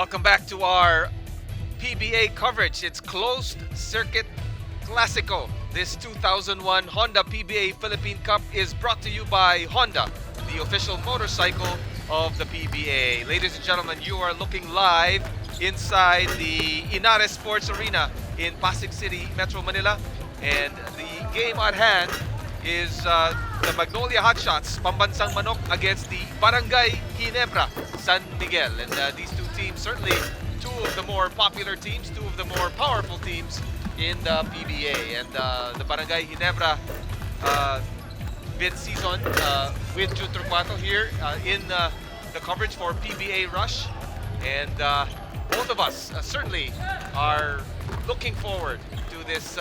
Welcome back to our PBA coverage. It's Closed Circuit Classico. This 2001 Honda PBA Philippine Cup is brought to you by Honda, the official motorcycle of the PBA. Ladies and gentlemen, you are looking live inside the Inares Sports Arena in Pasig City, Metro Manila. And the game at hand is the Magnolia Hotshots, Pambansang Manok, against the Barangay Ginebra, San Miguel. And these two teams, certainly two of the more popular teams, two of the more powerful teams in the PBA. And the Barangay Ginebra mid-season with Jude Torquato here in the coverage for PBA Rush. And both of us certainly are looking forward to this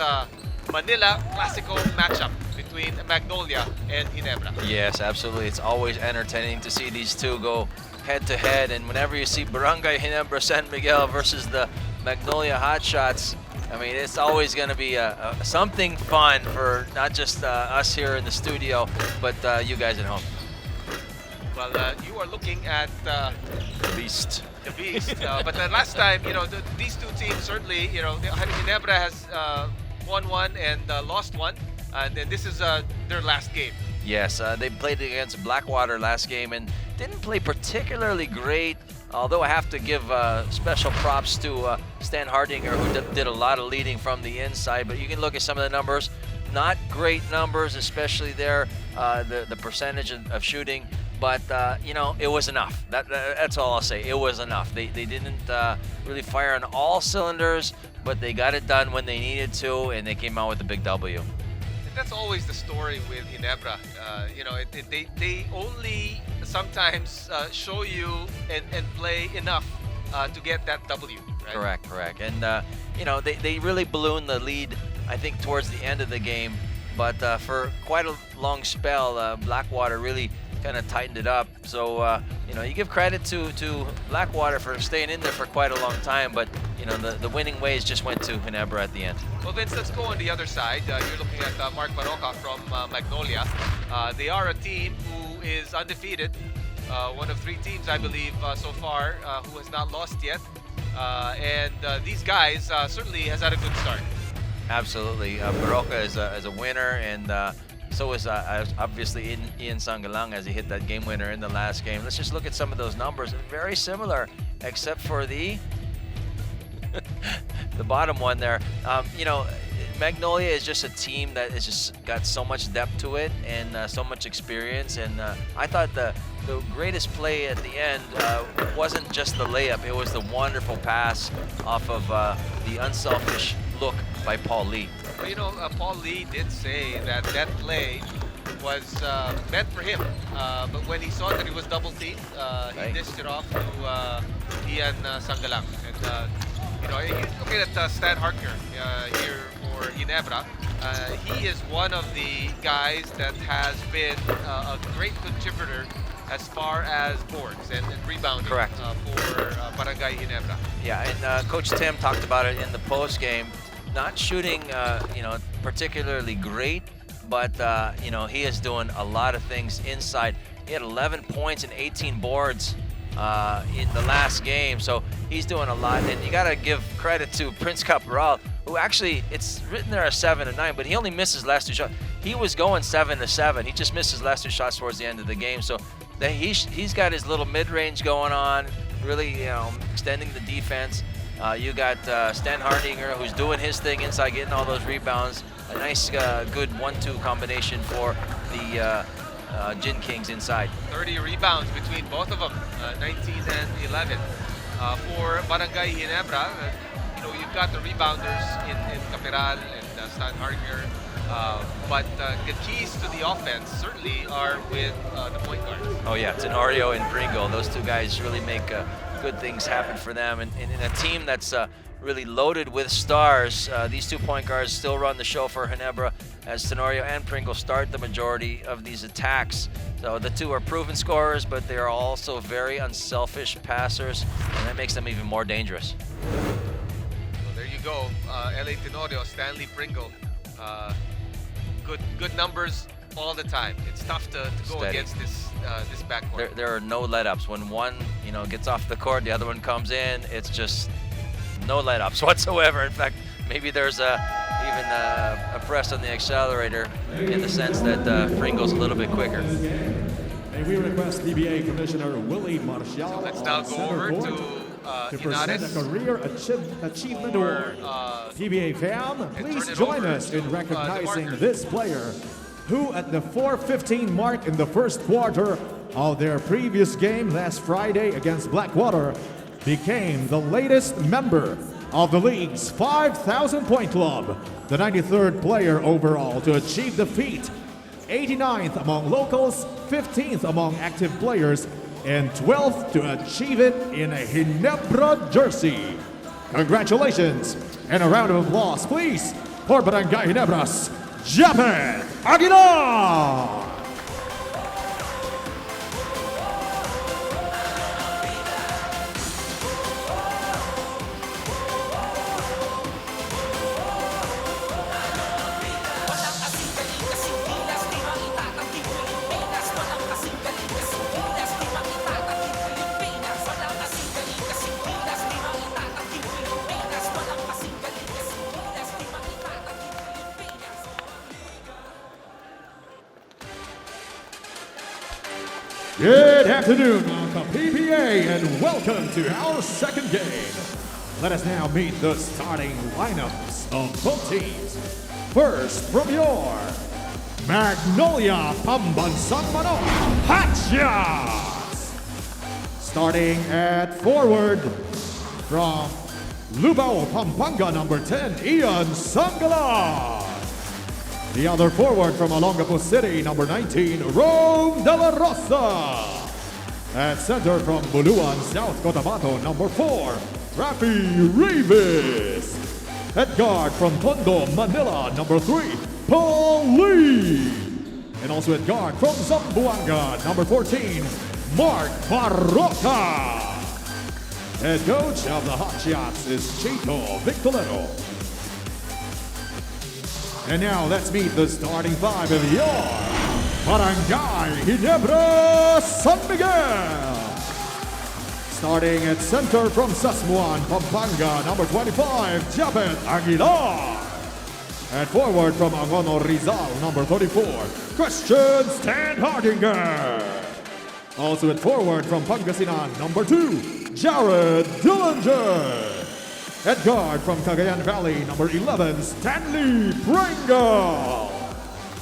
Manila Classico matchup between Magnolia and Ginebra. Yes, absolutely. It's always entertaining to see these two go head-to-head. And whenever you see Barangay Ginebra San Miguel versus the Magnolia Hotshots, I mean, it's always going to be something fun for not just us here in the studio, but you guys at home. Well, you are looking at the Beast. The Beast. But last time, these two teams certainly, Ginebra has won one and lost one, and then this is their last game. Yes, they played against Blackwater last game and didn't play particularly great, although I have to give special props to Stan Hardinger, who did a lot of leading from the inside. But you can look at some of the numbers. Not great numbers, especially there, the percentage of shooting. But, it was enough. That's all I'll say. It was enough. They didn't really fire on all cylinders, but they got it done when they needed to, and they came out with a big W. And that's always the story with Ginebra. They only sometimes show you and play enough to get that W. Right? Correct. And, they really ballooned the lead, I think, towards the end of the game. But for quite a long spell, Blackwater really kind of tightened it up. So, you give credit to Blackwater for staying in there for quite a long time, but, the winning ways just went to Ginebra at the end. Well, Vince, let's go on the other side. You're looking at Mark Maroca from Magnolia. They are a team who is undefeated, one of three teams, I believe, so far, who has not lost yet. And these guys certainly has had a good start. Absolutely. Maroca is a winner, and so is obviously Ian Sangalang as he hit that game winner in the last game. Let's just look at some of those numbers. Very similar, except for the the bottom one there. Magnolia is just a team that has just got so much depth to it and so much experience. And I thought the greatest play at the end wasn't just the layup. It was the wonderful pass off of the unselfish look by Paul Lee. Well, Paul Lee did say that play was meant for him, but when he saw that he was double teamed, he dished it off to Ian Sangalang. And looking at Stan Hartner here for Ginebra, he is one of the guys that has been a great contributor as far as boards and rebounding. Correct. For Barangay Ginebra. Yeah, and Coach Tim talked about it in the post game. Not shooting, particularly great, but he is doing a lot of things inside. He had 11 points and 18 boards in the last game, so he's doing a lot. And you got to give credit to Prince Caporal, who actually, it's written there as 7 and 9, but he only missed his last two shots. He was going 7 to 7. He just missed his last two shots towards the end of the game. So he's got his little mid-range going on, really, extending the defense. You got Stan Hardinger, who's doing his thing inside, getting all those rebounds. A nice, good 1-2 combination for the Gin Kings inside. 30 rebounds between both of them, 19 and 11. For Barangay Ginebra, you've got the rebounders in Caperal and Stan Hardinger. But the keys to the offense certainly are with the point guards. Oh yeah, Tenorio and Pringle. Those two guys really make good things happen for them. And in a team that's really loaded with stars, these 2 point guards still run the show for Ginebra, as Tenorio and Pringle start the majority of these attacks. So the two are proven scorers, but they are also very unselfish passers, and that makes them even more dangerous. So there you go, LA Tenorio, Stanley Pringle. Good numbers all the time. It's tough to go Steady. against this backcourt. There are no let-ups. When one, gets off the court, the other one comes in. It's just no let-ups whatsoever. In fact, maybe there's even a press on the accelerator in the sense that Pringle's a little bit quicker. May we request PBA Commissioner Willie Marcial So let's now on go center over court to present a Inares career achievement award. PBA fam, please turn it join over us in to, recognizing the marker. this player who at the 4:15 mark in the first quarter of their previous game last Friday against Blackwater became the latest member of the league's 5,000 point club, the 93rd player overall to achieve the feat, 89th among locals, 15th among active players, and 12th to achieve it in a Ginebra jersey. Congratulations and a round of applause, please, for Barangay Ginebra's Japet Aguilar! Good afternoon, Mount PBA, and welcome to our second game. Let us now meet the starting lineups of both teams. First, from your Magnolia Pambansang Manok, Hotshots! Starting at forward, from Lubao, Pampanga, number 10, Ian Sangala. The other forward from Olongapo City, number 19, Rome De La Rosa. At center from Buluan, South Cotabato, number 4, Rafi Rivas. At guard from Tondo, Manila, number 3, Paul Lee. And also at guard from Zamboanga, number 14, Mark Barroca. Head coach of the Hotshots is Chito Victorino. And now let's meet the starting five of your Barangay Ginebra San Miguel. Starting at center from Sasmuan, Pampanga, number 25, Japet Aguilar. At forward from Angono Rizal, number 34, Christian Stan Hardinger. Also at forward from Pangasinan, number 2, Jared Dillinger. At guard from Cagayan Valley, number 11, Stanley Pringle.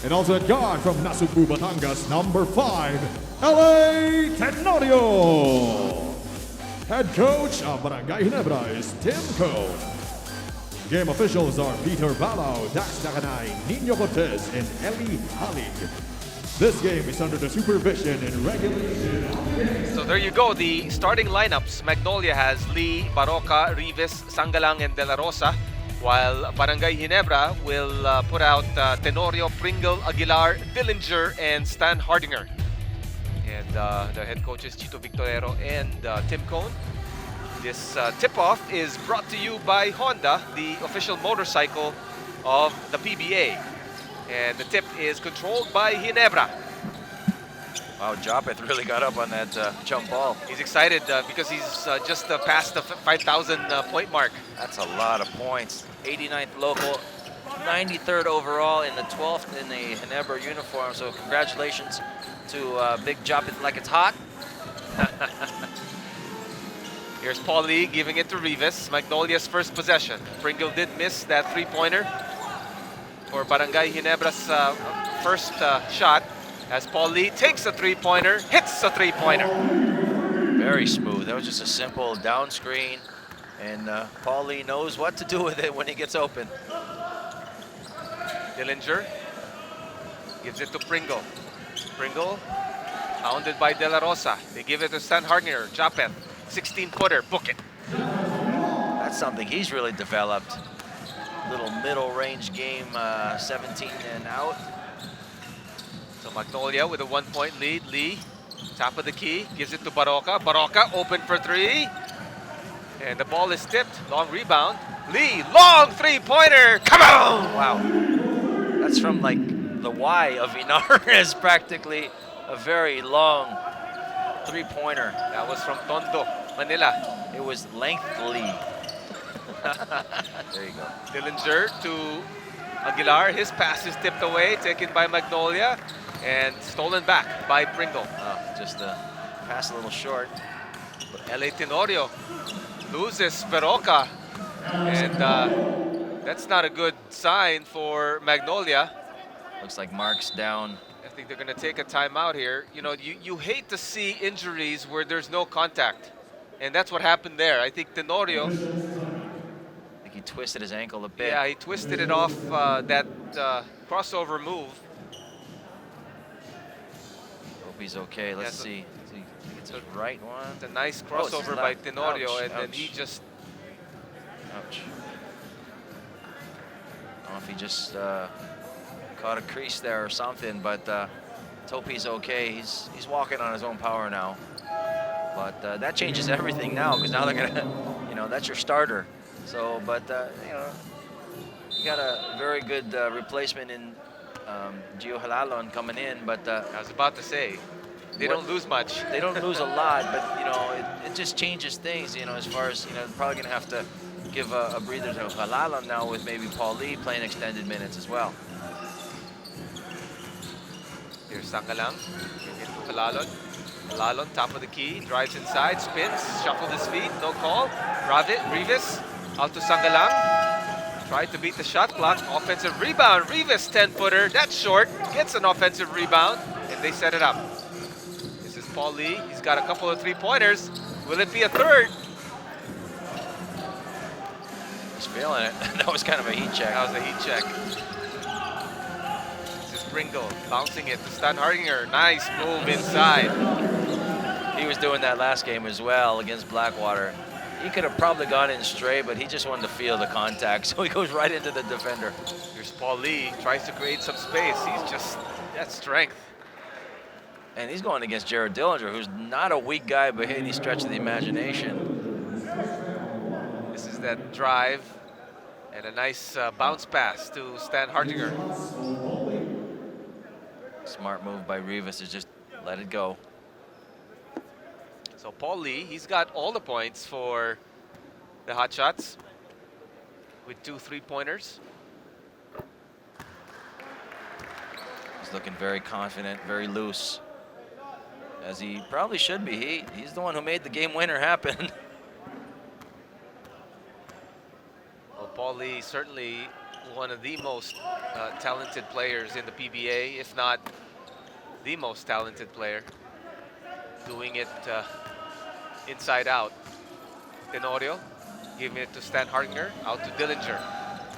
And also at guard from Nasugbu, Batangas, number 5, LA Tenorio. Head coach of Barangay Ginebra is Tim Cone. Game officials are Peter Balao, Dax Dakanay, Nino Cortez, and Eli Halig. This game is under the supervision and regulation. So there you go, the starting lineups. Magnolia has Lee, Barroca, Rivas, Sangalang, and De La Rosa, while Barangay Ginebra will put out Tenorio, Pringle, Aguilar, Dillinger, and Stan Hardinger. And the head coaches Chito Victorero and Tim Cone. This tip-off is brought to you by Honda, the official motorcycle of the PBA. And the tip is controlled by Ginebra. Wow, Japet really got up on that jump ball. He's excited because he's just past the 5,000 point mark. That's a lot of points. 89th local, 93rd overall, in the 12th in the Ginebra uniform. So congratulations to Big Japet like it's hot. Here's Paul Lee giving it to Rivas, Magnolia's first possession. Pringle did miss that three-pointer for Barangay Ginebra's first shot, as Paul Lee takes a three-pointer, hits a three-pointer. Very smooth. That was just a simple down screen, and Paul Lee knows what to do with it when he gets open. Dillinger gives it to Pringle. Pringle, hounded by De La Rosa. They give it to Stan Hardinger. Japet, 16-footer, book it. That's something he's really developed. Little middle range game, 17 and out. So Magnolia with a 1-point lead. Lee, top of the key, gives it to Barroca. Barroca open for three. And the ball is tipped. Long rebound. Lee, long three-pointer. Come on! Wow. That's from like the Y of Inar is practically a very long three-pointer. That was from Tondo, Manila. It was lengthily. There you go. Dillinger to Aguilar. His pass is tipped away, taken by Magnolia, and stolen back by Pringle. Just pass a little short. LA Tenorio loses Peroca, and that's not a good sign for Magnolia. Looks like Mark's down. I think they're going to take a timeout here. You know, you hate to see injuries where there's no contact, and that's what happened there. I think Tenorio, I think he twisted his ankle a bit. yeah, he twisted it off that crossover move. Hope he's okay. Let's Yeah, so- see. It's his right one. It's a nice Oh, it's crossover by left. Tenorio, Ouch, and then ouch. he just, Ouch. I don't know if he just caught a crease there or something, but let's hope he's okay. He's walking on his own power now. But that changes everything now, because now they're gonna, you know, that's your starter. So, but you know, you got a very good replacement in Gio Halalon coming in, but I was about to say, they don't lose much. they don't lose a lot, but you know, it just changes things, you know, as far as, you know, probably gonna have to give a breather to Halalon now with maybe Paul Lee playing extended minutes as well. Here's Sangalang, into Halalon. Halalon, top of the key, drives inside, spins, shuffled his feet, no call. Rivas, out to Sangalang. Tried to beat the shot clock, offensive rebound. Rivas, 10-footer, that's short, gets an offensive rebound, and they set it up. This is Paul Lee, he's got a couple of three-pointers. Will it be a third? He's feeling it. That was kind of a heat check. That was a heat check. This is Pringle, bouncing it to Stan Hardinger. Nice move inside. He was doing that last game as well against Blackwater. He could have probably gone in straight, but he just wanted to feel the contact, so he goes right into the defender. Here's Paul Lee, tries to create some space. He's just, that's strength. And he's going against Jared Dillinger, who's not a weak guy by any stretch of the imagination. This is that drive and a nice bounce pass to Stan Hardinger. Smart move by Rivas to just let it go. So Paul Lee, he's got all the points for the Hotshots with 2 3-pointers. He's looking very confident, very loose, as he probably should be. He's the one who made the game winner happen. Well, Paul Lee, certainly one of the most talented players in the PBA, if not the most talented player, doing it inside out. Tenorio giving it to Stan Hardinger, out to Dillinger.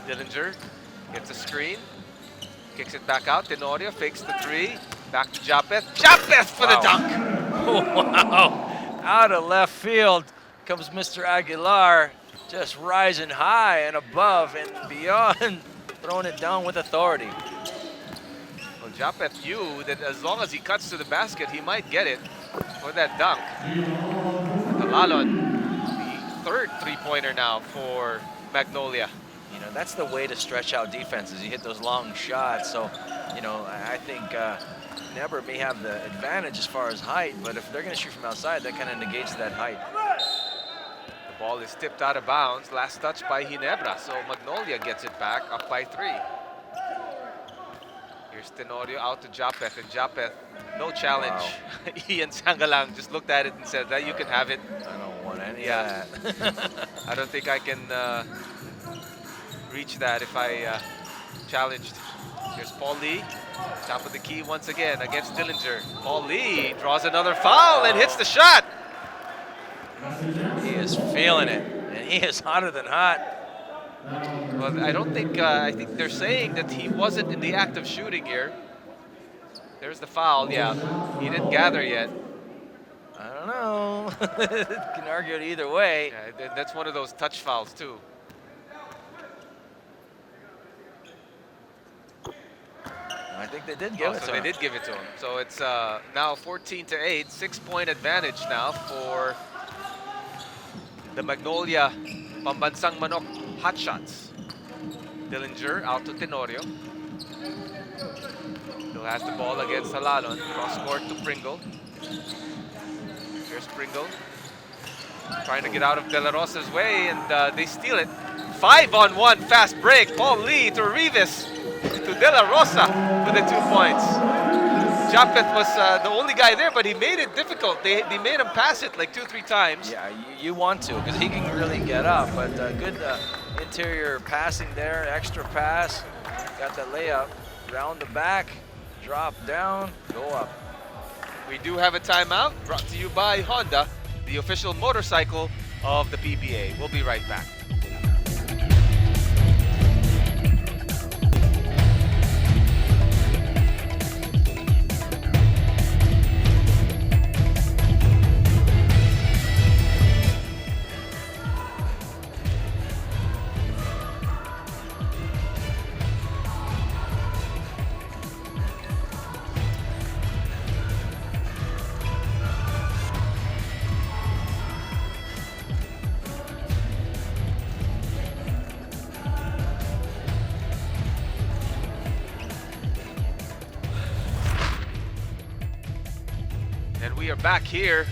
Dillinger gets a screen, kicks it back out. Tenorio fakes the 3, back to Japeth. Japeth for the dunk! Wow, out of left field comes Mr. Aguilar, just rising high and above and beyond, throwing it down with authority. Well, Japeth knew that as long as he cuts to the basket, he might get it for that dunk. Halalon, the 3rd 3-pointer now for Magnolia. You know, that's the way to stretch out defenses. You hit those long shots. So, you know, I think Ginebra may have the advantage as far as height, but if they're going to shoot from outside, that kind of negates that height. The ball is tipped out of bounds. Last touch by Ginebra. So Magnolia gets it back, up by 3. Here's Tenorio out to Japeth, and Japeth, no challenge. Wow. Ian Sangalang just looked at it and said, that you can have it. I don't want any Yeah. of that. I don't think I can reach that if I challenged. Here's Paul Lee, top of the key once again against Dillinger. Paul Lee draws another foul and hits the shot. He is feeling it, and he is hotter than hot. Well, I don't think, I think they're saying that he wasn't in the act of shooting here. There's the foul, yeah. He didn't gather yet. I don't know. Can argue it either way. Yeah, that's one of those touch fouls too. I think they did give it to so him. they did give it to him. So it's now 14-8, 6-point advantage now for the Magnolia Pambansang Manok Hotshots. Dillinger out to Tenorio. Still has the ball against Halalon. Cross court to Pringle. Here's Pringle. Trying to get out of De La Rosa's way, and they steal it. 5-on-1 fast break. Paul Lee to Rivas to De La Rosa for the 2 points. Japeth was the only guy there, but he made it difficult. They made him pass it like 2-3 times. Yeah, you want to, because he can really get up, but good interior passing there, extra pass. Got the layup, round the back, drop down, go up. We do have a timeout brought to you by Honda, the official motorcycle of the PBA. We'll be right back. And we are back here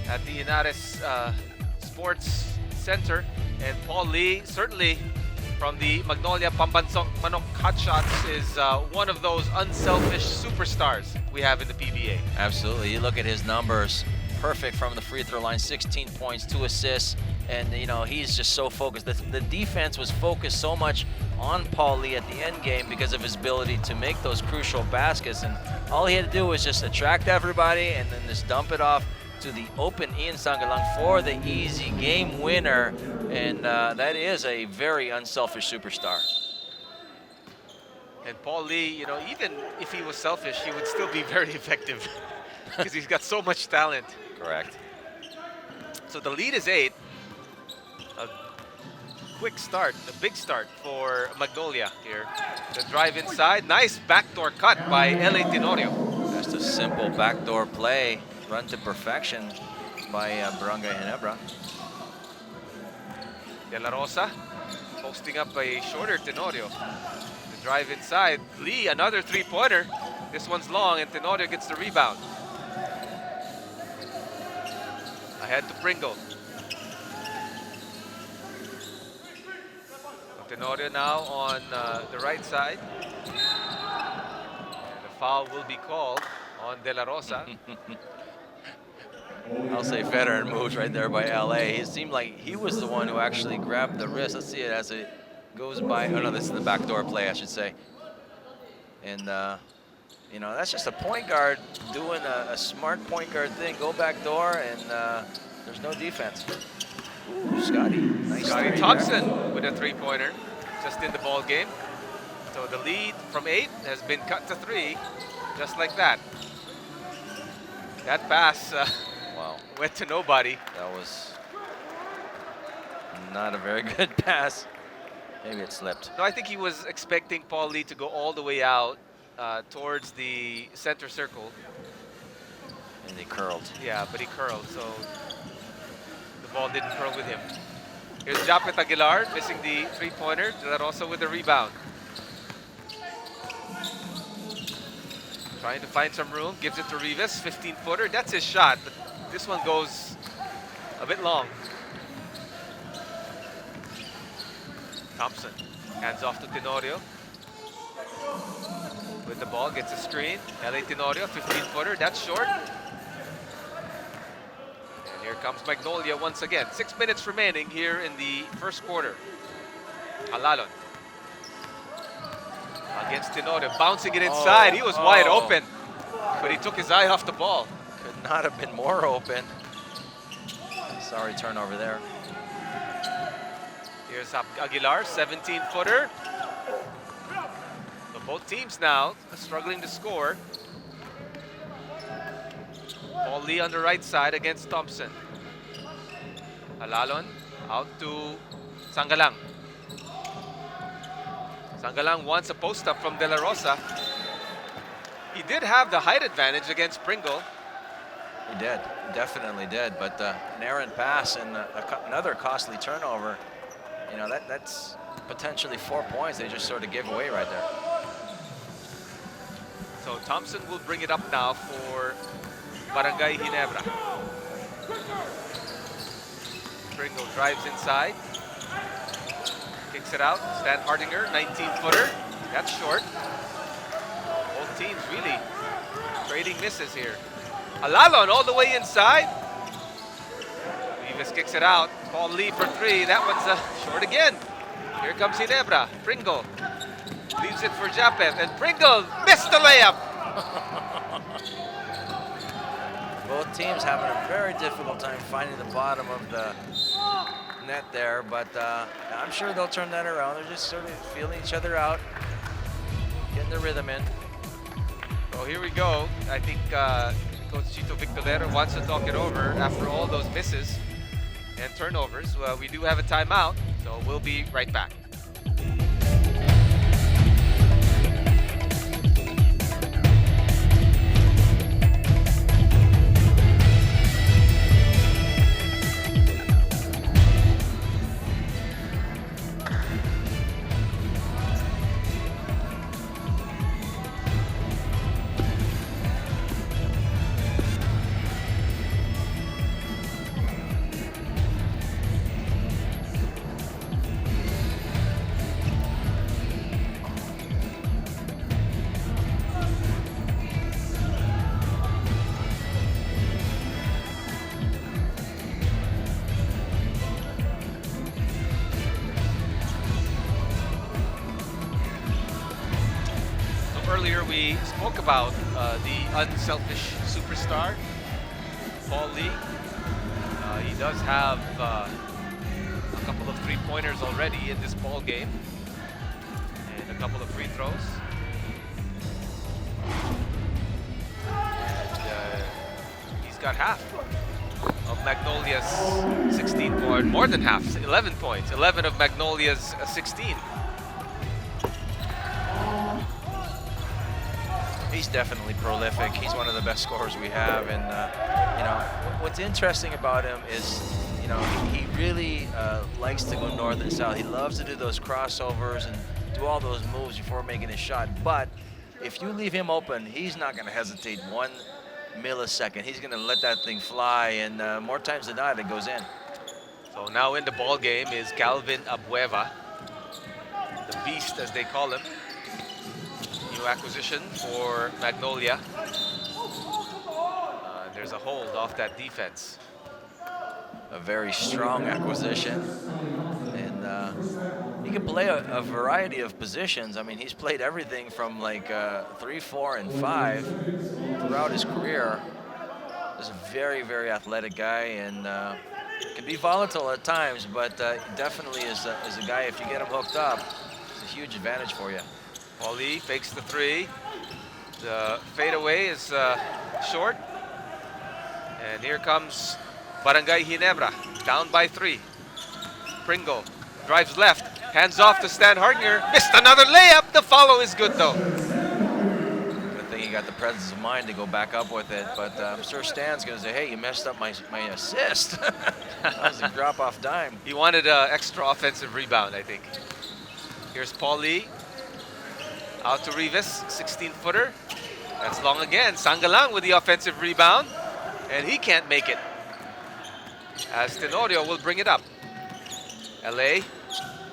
at the Inares Sports Center. And Paul Lee, certainly from the Magnolia Pambansang Manok Hotshots, is one of those unselfish superstars we have in the PBA. Absolutely. You look at his numbers, perfect from the free throw line, 16 points, 2 assists, and you know, he's just so focused. The defense was focused so much on Paul Lee at the end game because of his ability to make those crucial baskets, and all he had to do was just attract everybody and then just dump it off to the open Ian Sangalang for the easy game winner, and that is a very unselfish superstar. And Paul Lee, you know, even if he was selfish, he would still be very effective because he's got so much talent. Correct. So the lead is 8. A quick start, a big start for Magnolia here. The drive inside, nice backdoor cut by L.A. Tenorio. Just a simple backdoor play, run to perfection by Brgy Ginebra. De La Rosa posting up a shorter Tenorio. The drive inside, Lee, another 3-pointer. This one's long and Tenorio gets the rebound. Ahead to Pringle. Tenorio now on the right side. And the foul will be called on De La Rosa. I'll say veteran moves right there by LA. It seemed like he was the one who actually grabbed the wrist. Let's see it as it goes by. Oh no, this is the backdoor play, I should say. And you know, that's just a point guard doing a smart point guard thing. Go back door, and there's no defense. Ooh, Scotty. Nice. Scotty Thompson with a 3-pointer just in the ball game. So the lead from 8 has been cut to 3, just like that. That pass Wow. went to nobody. That was not a very good pass. Maybe it slipped. No, I think he was expecting Paul Lee to go all the way out towards the center circle. And he curled. Yeah, but he curled, so the ball didn't curl with him. Here's Japeth Aguilar missing the 3-pointer. De La Rosa with the rebound. Trying to find some room, gives it to Rivas, 15-footer. That's his shot, but this one goes a bit long. Thompson hands off to Tenorio. With the ball, gets a screen. L.A. Tenorio, 15-footer, that's short. And here comes Magnolia once again. 6 minutes remaining here in the first quarter. Halalon against Tenorio, bouncing it inside. He was wide open, but he took his eye off the ball. Could not have been more open. Sorry, turnover there. Here's Aguilar, 17-footer. So both teams now struggling to score. Paul Lee on the right side against Thompson. Halalon out to Sangalang. Sangalang wants a post-up from De La Rosa. He did have the height advantage against Pringle. He did, definitely did. But an errant pass and another costly turnover. You know, that's potentially 4 points they just sort of gave away right there. So Thompson will bring it up now for Barangay Ginebra. Pringle drives inside. Kicks it out. Stan Hardinger, 19-footer. That's short. Both teams really trading misses here. Alalon all the way inside. Rivas kicks it out. Paul Lee for three. That one's short again. Here comes Ginebra. Pringle leaves it for Japeth, and Pringle missed the layup. Both teams having a very difficult time finding the bottom of the net there, but I'm sure they'll turn that around. They're just sort of feeling each other out, getting the rhythm in. So here we go. I think Coach Chito Victorero wants to talk it over after all those misses and turnovers. Well, we do have a timeout, so we'll be right back. Earlier we spoke about the unselfish superstar, Paul Lee. He does have a couple of three-pointers already in this ball game, and a couple of free throws. And he's got half of Magnolia's 16 points, more than half, 11 points. 11 of Magnolia's 16. He's definitely prolific. He's one of the best scorers we have, and you know, what's interesting about him is, you know, he really likes to go north and south. He loves to do those crossovers and do all those moves before making a shot. But if you leave him open, he's not going to hesitate 1 millisecond. He's going to let that thing fly, and more times than not, it goes in. So now in the ball game is Calvin Abueva, the beast as they call him. New acquisition for Magnolia. There's a hold off that defense. A very strong acquisition, and he can play a variety of positions. I mean, he's played everything from like 3, 4, and 5 throughout his career. He's a very, very athletic guy, and can be volatile at times, but definitely is a guy, if you get him hooked up, it's a huge advantage for you. Paul Lee fakes the three. The fadeaway is short. And here comes Barangay Ginebra, down by 3. Pringle drives left, hands off to Stan Hardinger. Missed another layup. The follow is good though. Good thing he got the presence of mind to go back up with it, but I'm sure Stan's going to say, hey, you messed up my assist. That was a drop-off dime. He wanted an extra offensive rebound, I think. Here's Paul Lee. Out to Rivas, 16-footer. That's long again. Sangalang with the offensive rebound, and he can't make it. As Tenorio will bring it up. LA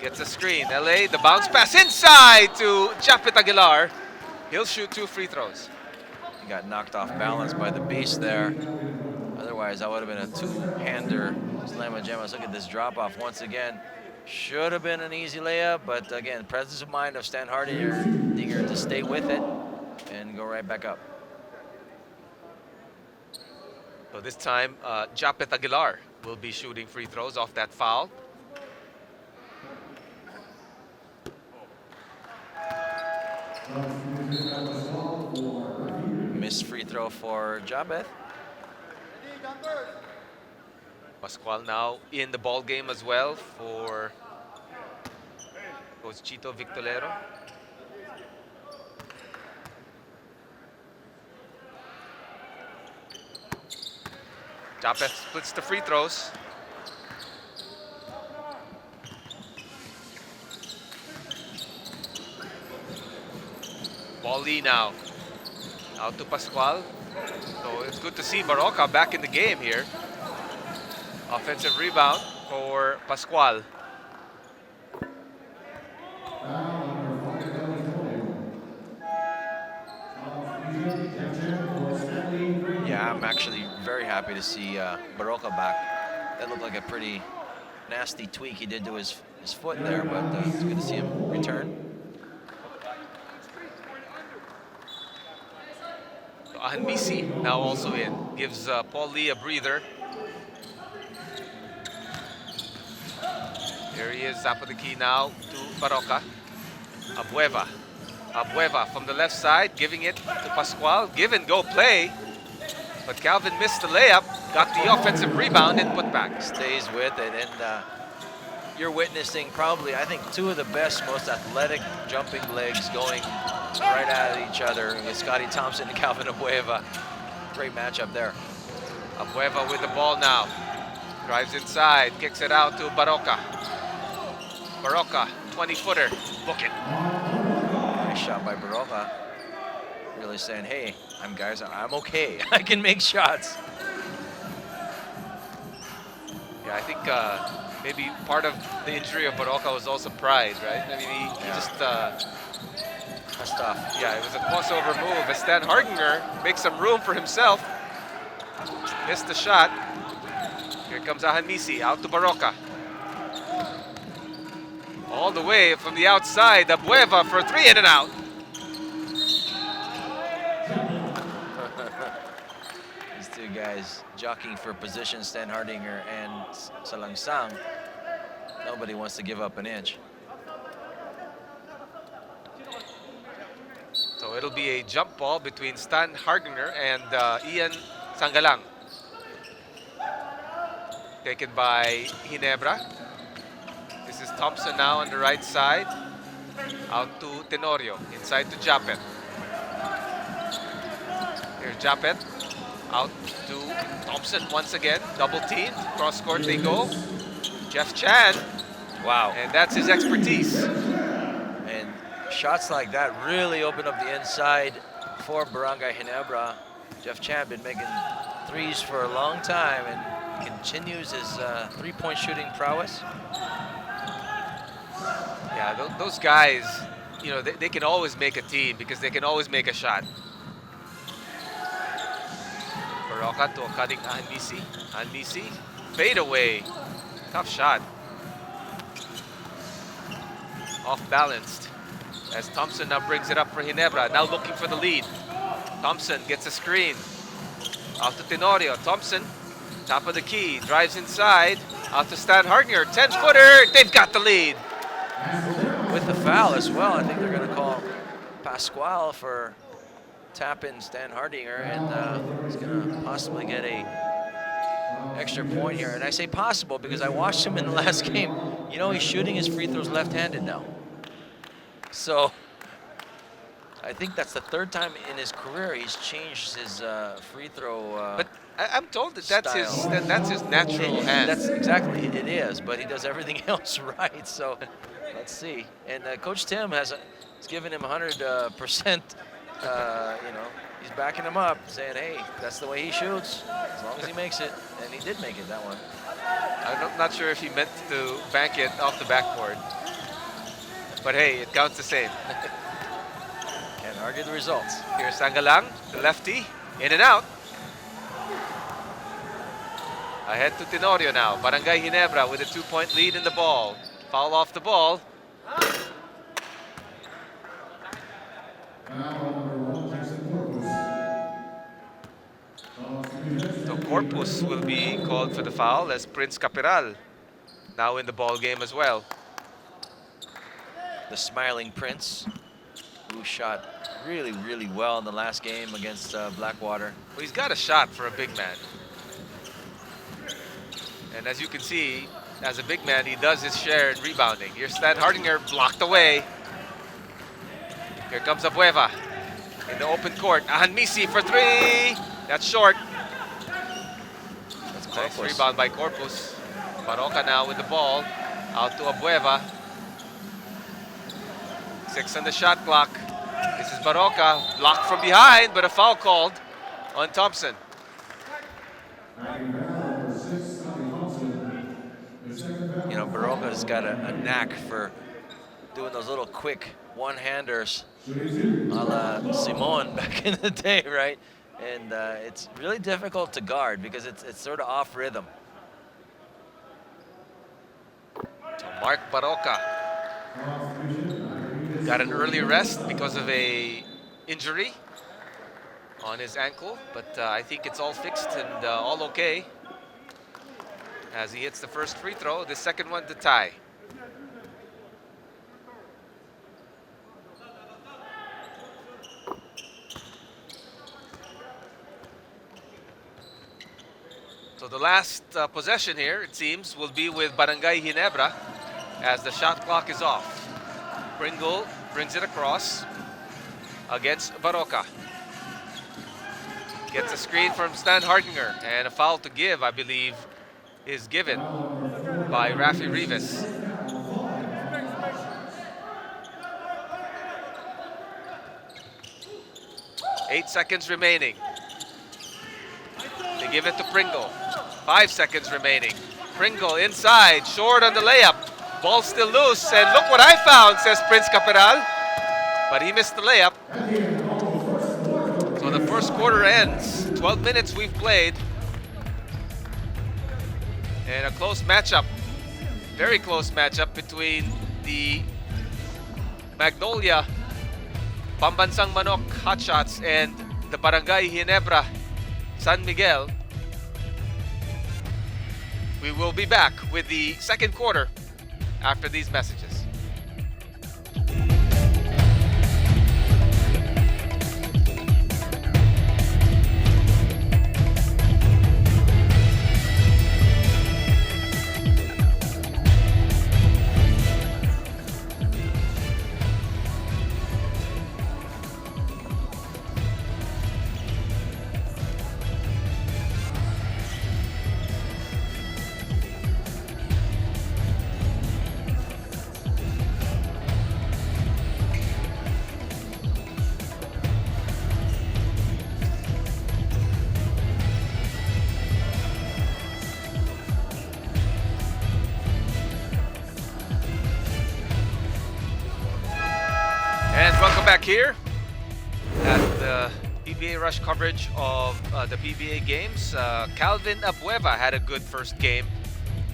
gets a screen. LA, the bounce pass inside to Japeth Aguilar. He'll shoot 2 free throws. He got knocked off balance by the beast there. Otherwise, that would have been a 2-hander. Slamma Jammas. Look at this drop-off once again. Should have been an easy layup, but again, presence of mind of Stan Hardinger, eager to stay with it and go right back up. So this time, Japeth Aguilar will be shooting free throws off that foul. Missed free throw for Japeth. Pascual now in the ball game as well for Coach Chito Victorero. Japeth splits the free throws. Paul Lee now. Out to Pascual. So it's good to see Baroka back in the game here. Offensive rebound for Pascual. Yeah, I'm actually very happy to see Baroka back. That looked like a pretty nasty tweak he did to his foot there, but it's good to see him return. Ahanmisi now also in. Gives Paul Lee a breather. Here he is, top of the key now to Baroka. Abueva. Abueva from the left side, giving it to Pascual. Give and go play. But Calvin missed the layup, got the offensive rebound and put back. Stays with it, and you're witnessing probably, I think, two of the best, most athletic jumping legs going right at each other with Scotty Thompson and Calvin Abueva. Great matchup there. Abueva with the ball now. Drives inside, kicks it out to Baroka. Baroka, 20-footer, book it. Nice shot by Baroka. Really saying, hey, I'm okay. I can make shots. Yeah, I think maybe part of the injury of Baroka was also pride, right? I mean, he just... That's tough. Yeah, it was a crossover move. As Stan Hardinger makes some room for himself. Missed the shot. Here comes Ahanmisi, out to Baroka. All the way from the outside, Abueva for three, in and out. These two guys jockeying for position, Stan Hardinger and Salangsang. Nobody wants to give up an inch. So it'll be a jump ball between Stan Hardinger and Ian Sangalang. Taken by Ginebra. This is Thompson now on the right side. Out to Tenorio, inside to Japet. Here's Japet. Out to Thompson once again. Double teamed. Cross court they go. Jeff Chan. Wow. And that's his expertise. And shots like that really open up the inside for Barangay Ginebra. Jeff Chan been making threes for a long time and continues his three-point shooting prowess. Yeah, those guys, you know, they can always make a team because they can always make a shot. Baroka to a cutting Ahanmisi. Ahanmisi, fade away. Tough shot. Off-balanced. As Thompson now brings it up for Ginebra. Now looking for the lead. Thompson gets a screen. Out to Tenorio. Thompson, top of the key, drives inside. Out to Stan Hardinger. 10-footer. They've got the lead. With the foul as well, I think they're going to call Pascual for tapping Stan Hardinger, and he's going to possibly get a extra point here. And I say possible because I watched him in the last game. You know, he's shooting his free throws left-handed now. So I think that's the third time in his career he's changed his free throw. But I'm told that that's his natural hand. That's exactly it is, but he does everything else right. So let's see. And Coach Tim has given him 100%. You know, he's backing him up, saying, "Hey, that's the way he shoots. As long as he makes it." And he did make it that one. I'm not sure if he meant to bank it off the backboard, but hey, it counts the same. Can't argue the results. Here's Sangalang, the lefty, in and out. Ahead to Tenorio now. Barangay Ginebra with a 2-point lead in the ball. Foul off the ball. So Corpus will be called for the foul as Prince Capiral now in the ball game as well. The smiling Prince, who shot really, really well in the last game against Blackwater. Well, he's got a shot for a big man. And as you can see, as a big man, he does his share in rebounding. Here's Stan Hardinger blocked away. Here comes Abueva in the open court. Ahanmisi for three. That's short. That's Nice Corpus. rebound by Corpus. Baroka now with the ball. Out to Abueva. 6 on the shot clock. This is Baroka, blocked from behind, but a foul called on Thompson. You know, Baroka's got a knack for doing those little quick one-handers a la Simon back in the day, right? And it's really difficult to guard because it's sort of off rhythm. So Mark Baroka got an early rest because of a injury on his ankle, but I think it's all fixed and all okay as he hits the first free throw, the second one to tie. So the last possession here, it seems, will be with Barangay Ginebra as the shot clock is off. Pringle brings it across against Baroka. Gets a screen from Stan Hardinger, and a foul to give, I believe, is given by Rafi Rivas. Eight seconds remaining. They give it to Pringle. 5 seconds remaining. Pringle inside, short on the layup. Ball still loose, and look what I found, says Prince Caperal. But he missed the layup. So the first quarter ends. 12 minutes we've played. And a close matchup. Very close matchup between the Magnolia Pambansang Manok Hotshots and the Barangay Ginebra San Miguel. We will be back with the second quarter after these messages. Back here at the PBA Rush coverage of the PBA games. Calvin Abueva had a good first game,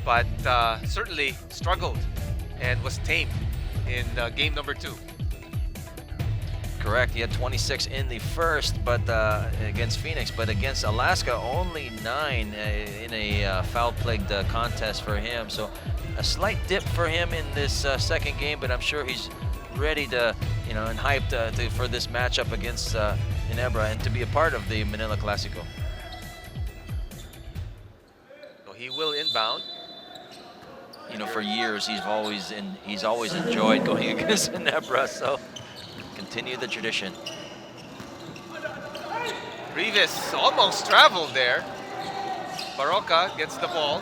but certainly struggled and was tamed in game number 2. Correct. He had 26 in the first, but against Phoenix, but against Alaska, only 9 in a foul-plagued contest for him. So a slight dip for him in this second game, but I'm sure he's ready to, and hyped for this matchup against Ginebra and to be a part of the Manila Clasico. So he will inbound. For years he's always enjoyed going against Ginebra, so continue the tradition. Rivas almost traveled there. Baroka gets the ball,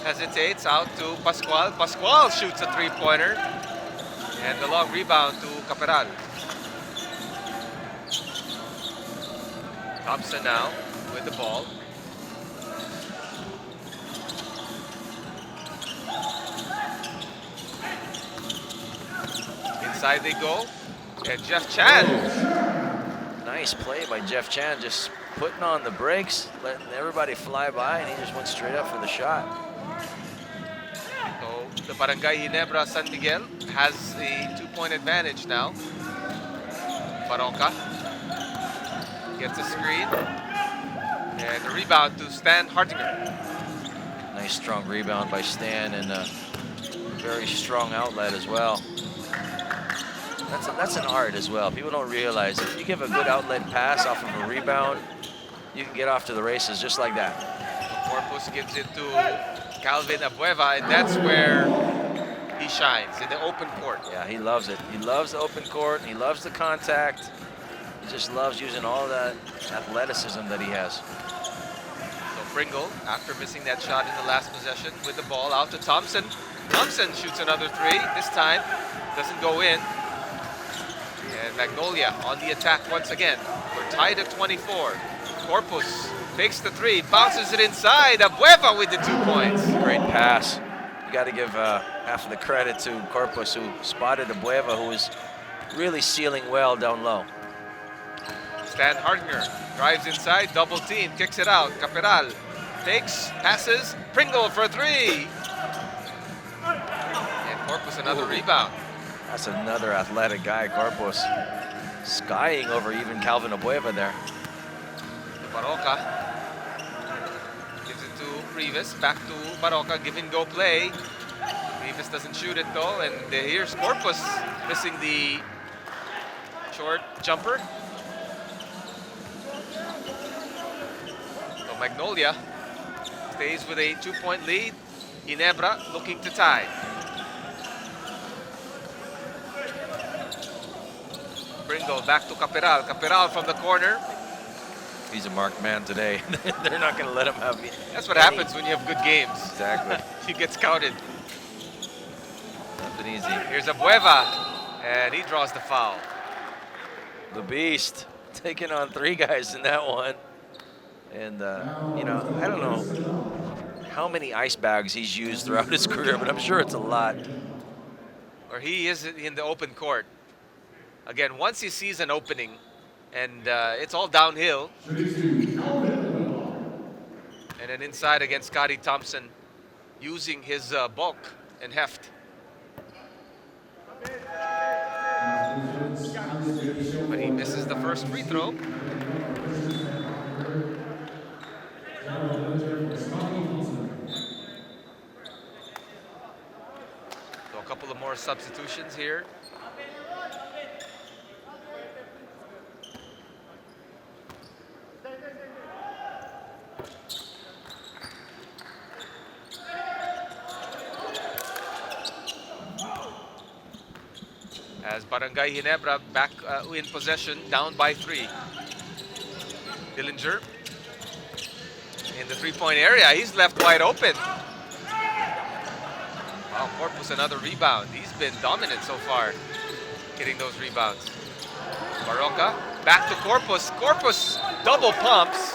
hesitates out to Pascual. Pascual shoots a three-pointer. And the long rebound to Caperal. Thompson now with the ball. Inside they go. And Jeff Chan. Nice play by Jeff Chan, just putting on the brakes, letting everybody fly by, and he just went straight up for the shot. The Barangay Ginebra San Miguel has a 2-point advantage now. Baroka gets a screen. And the rebound to Stan Hardinger. Nice strong rebound by Stan, and a very strong outlet as well. That's an art as well. People don't realize if you give a good outlet pass off of a rebound, you can get off to the races just like that. Corpus gives it to Calvin Abueva, and that's where he shines, in the open court. Yeah, he loves it. He loves the open court. He loves the contact. He just loves using all that athleticism that he has. So Pringle, after missing that shot in the last possession, with the ball out to Thompson. Thompson shoots another three. This time, doesn't go in. And And Magnolia on the attack once again. We're tied at 24. Corpus fakes the three, bounces it inside. Abueva with the 2 points. Great pass. You got to give half of the credit to Corpus, who spotted Abueva, who was really sealing well down low. Stan Hardner drives inside, double team, kicks it out. Caperal takes, passes, Pringle for 3. And Corpus another rebound. That's another athletic guy, Corpus. Skying over even Calvin Abueva there. Baroka gives it to Rivas, back to Baroka, give and go play. Rivas doesn't shoot it though, and here's Corpus missing the short jumper. So Magnolia stays with a 2-point lead. Ginebra looking to tie. Pringle back to Caperal. Caperal from the corner. He's a marked man today. They're not going to let him have it. That's what happens when you have good games. Exactly. He gets scouted. Nothing easy. Here's Abueva, and he draws the foul. The Beast taking on 3 guys in that one. And, you know, I don't know how many ice bags he's used throughout his career, but I'm sure it's a lot. Or he is in the open court. Again, once he sees an opening, and it's all downhill. And then inside against Scotty Thompson, using his bulk and heft. But he misses the first free throw. So a couple of more substitutions here. As Barangay Ginebra back in possession, down by 3. Dillinger in the 3-point area. He's left wide open. Wow, Corpus another rebound. He's been dominant so far, getting those rebounds. Baroka back to Corpus. Corpus double pumps.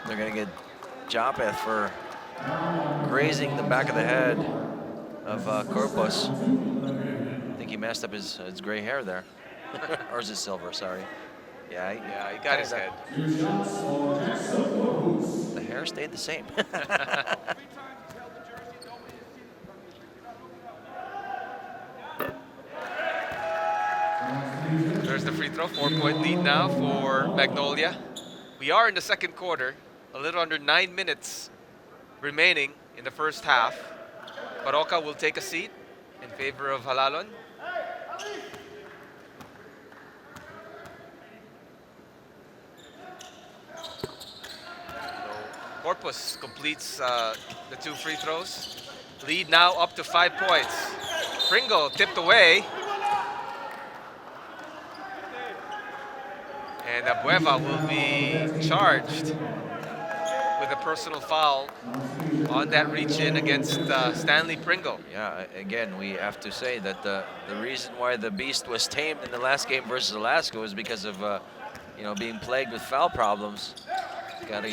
They're going to get Japeth for grazing the back of the head of Corpus. I think he messed up his gray hair there. Or is it silver? Sorry. Yeah, he got his head. The hair stayed the same. There's the free throw. 4-point lead now for Magnolia. We are in the second quarter. A little under 9 minutes remaining in the first half. Baroka will take a seat in favor of Halalon. So Corpus completes the 2 free throws. Lead now up to 5 points. Pringle tipped away. And Abueva will be charged with a personal foul on that reach-in against Stanley Pringle. Yeah, again, we have to say that the reason why the Beast was tamed in the last game versus Alaska was because of you know, being plagued with foul problems. That's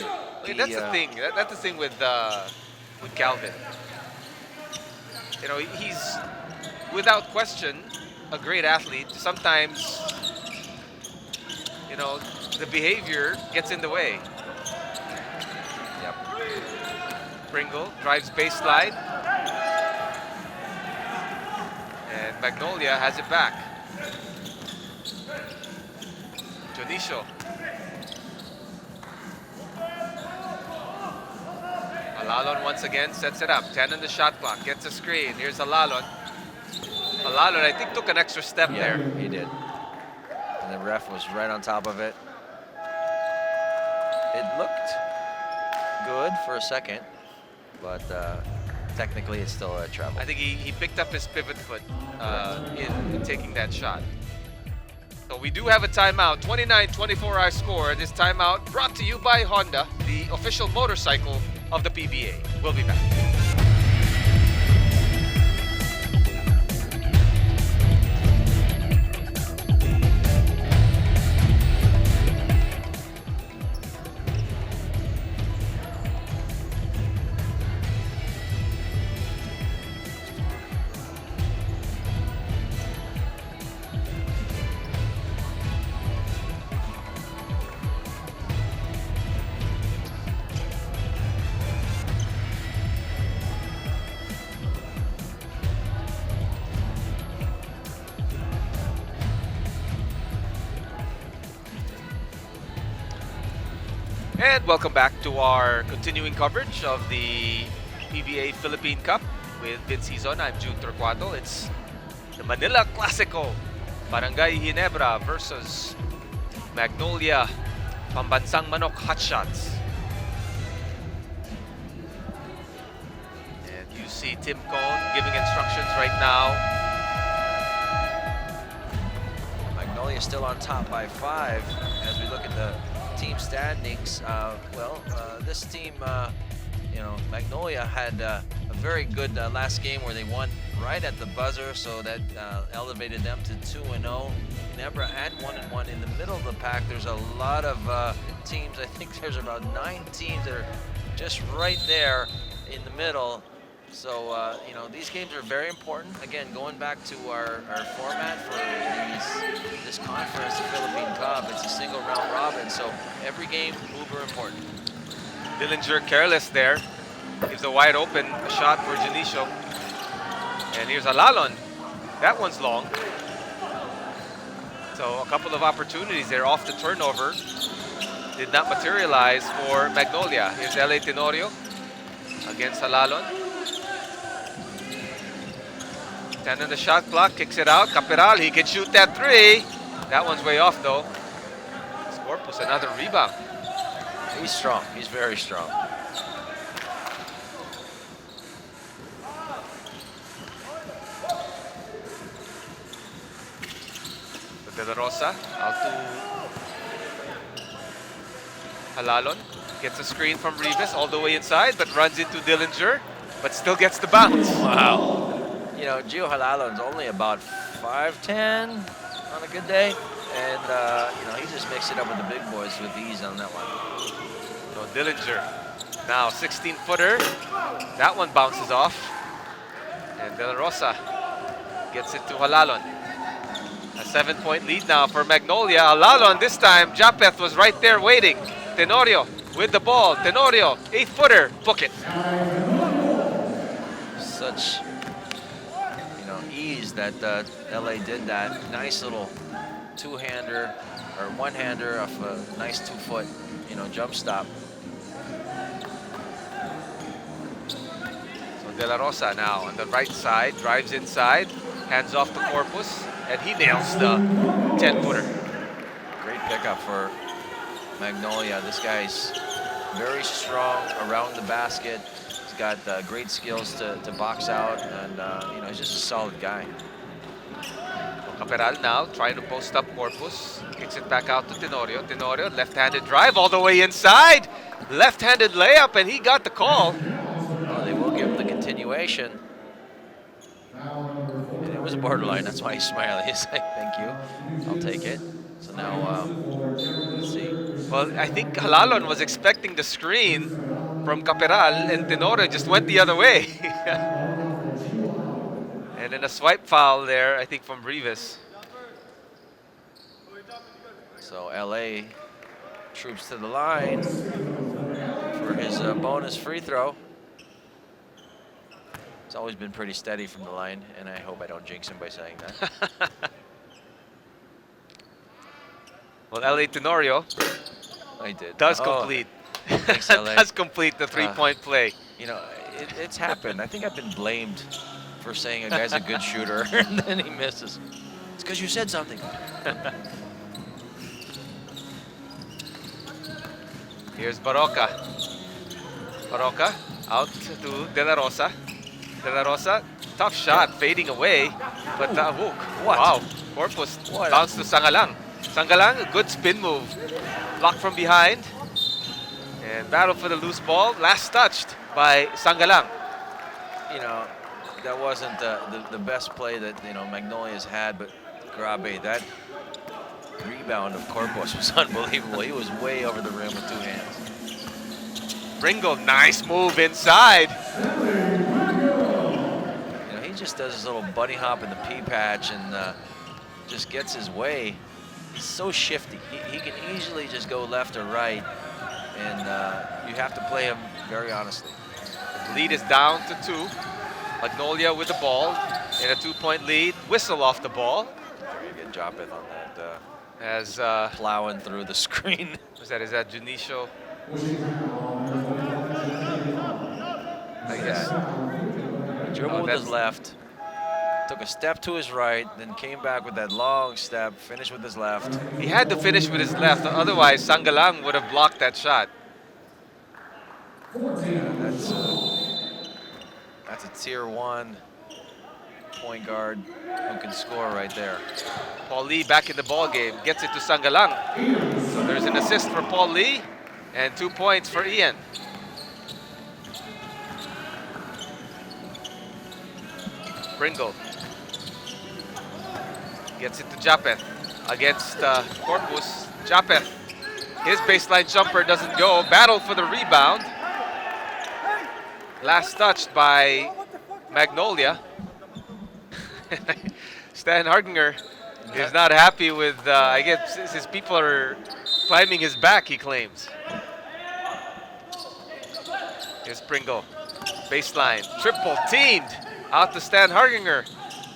the thing. That's the thing with Calvin. You know, he's without question a great athlete. Sometimes, you know, the behavior gets in the way. Yep. Pringle drives baseline. And Magnolia has it back. Jonicio. Halalon once again sets it up. 10 on the shot clock. Gets a screen. Here's Halalon. Halalon, I think, took an extra step there. He did. And the ref was right on top of it. It looked good for a second, but technically it's still a travel. I think he picked up his pivot foot in taking that shot. So we do have a timeout. 29-24 our score. This timeout brought to you by Honda, the official motorcycle of the PBA. We'll be back. And welcome back to our continuing coverage of the PBA Philippine Cup with Vince Hizon. I'm June Torquato. It's the Manila Clasico. Barangay Ginebra versus Magnolia Pambansang Manok Hotshots. And you see Tim Cone giving instructions right now. Magnolia still on top by 5 as we look at the team standings. This team, Magnolia had a very good last game where they won right at the buzzer, so that elevated them to 2-0. Ginebra at 1-1 in the middle of the pack. There's a lot of teams. I think there's about 9 teams that are just right there in the middle. So, these games are very important. Again, going back to our format for this conference, the Philippine Cup, it's a single round robin, so every game uber important. Dillinger careless there. Gives a wide open shot for Janicio. And here's Alalon. That one's long. So a couple of opportunities there off the turnover. Did not materialize for Magnolia. Here's LA Tenorio against Alalon. 10 on the shot clock, kicks it out. Capiral, he can shoot that 3. That one's way off though. Corpus, another rebound. He's strong, he's very strong. De La Rosa out to Alalon. Gets a screen from Rivas all the way inside, but runs into Dillinger, but still gets the bounce. Wow. Gio Halalon's only about 5'10" on a good day. And, he just mixed it up with the big boys with ease on that one. So Dillinger, now 16-footer. That one bounces off. And De La Rosa gets it to Halalon. A 7-point lead now for Magnolia. Alalon this time, Japeth was right there waiting. Tenorio with the ball. Tenorio, 8-footer, book it. Such, ease that LA did that. Nice little two-hander or one-hander off a nice 2-foot, jump stop. So De La Rosa now on the right side, drives inside, hands off to Corpus, and he nails the 10-footer. Great pickup for Magnolia. This guy's very strong around the basket. He's got great skills to box out, and he's just a solid guy. Caperal now trying to post up Corpus. Kicks it back out to Tenorio. Tenorio, left-handed drive all the way inside. Left-handed layup, and he got the call. Oh, they will give him the continuation. And it was borderline. That's why he's smiling. He's like, thank you. I'll take it. So now, let's see. Well, I think Halalon was expecting the screen from Caperal, and Tenorio just went the other way. And then a swipe foul there, I think, from Rivas. So LA troops to the line for his bonus free throw. It's always been pretty steady from the line, and I hope I don't jinx him by saying that. Well, LA Tenorio does complete. Thanks, LA. Does complete the three-point play. It's happened. I think I've been blamed for saying a guy's a good shooter, and then he misses. It's because you said something. Here's Baroka. Baroka out to De La Rosa. De La Rosa, tough shot, fading away. But what? Wow, Corpus bounced to Sangalang. Sangalang, a good spin move. Blocked from behind. And battle for the loose ball. Last touched by Sangalang. That wasn't the best play that Magnolia's had, but Grabe, that rebound of Corpus was unbelievable. He was way over the rim with 2 hands. Ringo, nice move inside. He just does his little bunny hop in the pea patch and just gets his way. He's so shifty. He can easily just go left or right, and you have to play him very honestly. Lead is down to 2. Magnolia with the ball in a 2-point lead. Whistle off the ball. Very good job on that. As plowing through the screen. Is that Janicio? Again, dribbled with his left, took a step to his right, then came back with that long step, finished with his left. He had to finish with his left, otherwise Sangalang would have blocked that shot. That's a tier 1 point guard who can score right there. Paul Lee back in the ball game, gets it to Sangalang. So there's an assist for Paul Lee and 2 points for Ian. Pringle gets it to Japeth against Corpus. Japeth, his baseline jumper doesn't go. Battle for the rebound. Last touched by Magnolia. Stan Hardinger is not happy with, I guess his people are climbing his back, he claims. Here's Pringle. Baseline, triple teamed out to Stan Hardinger.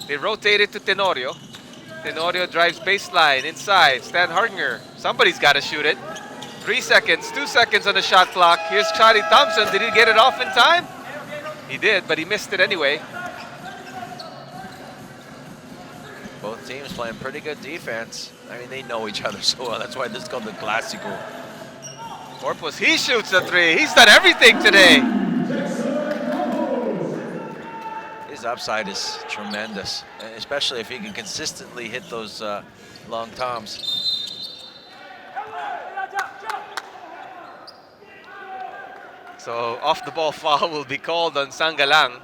They rotate it to Tenorio. Tenorio drives baseline inside. Stan Hardinger, somebody's got to shoot it. 3 seconds, 2 seconds on the shot clock. Here's Scotty Thompson. Did he get it off in time? He did, but he missed it anyway. Both teams playing pretty good defense. I mean, they know each other so well. That's why this is called the Clásico. Corpus, he shoots a three. He's done everything today. His upside is tremendous, especially if he can consistently hit those long toms. So off the ball foul will be called on Sangalang.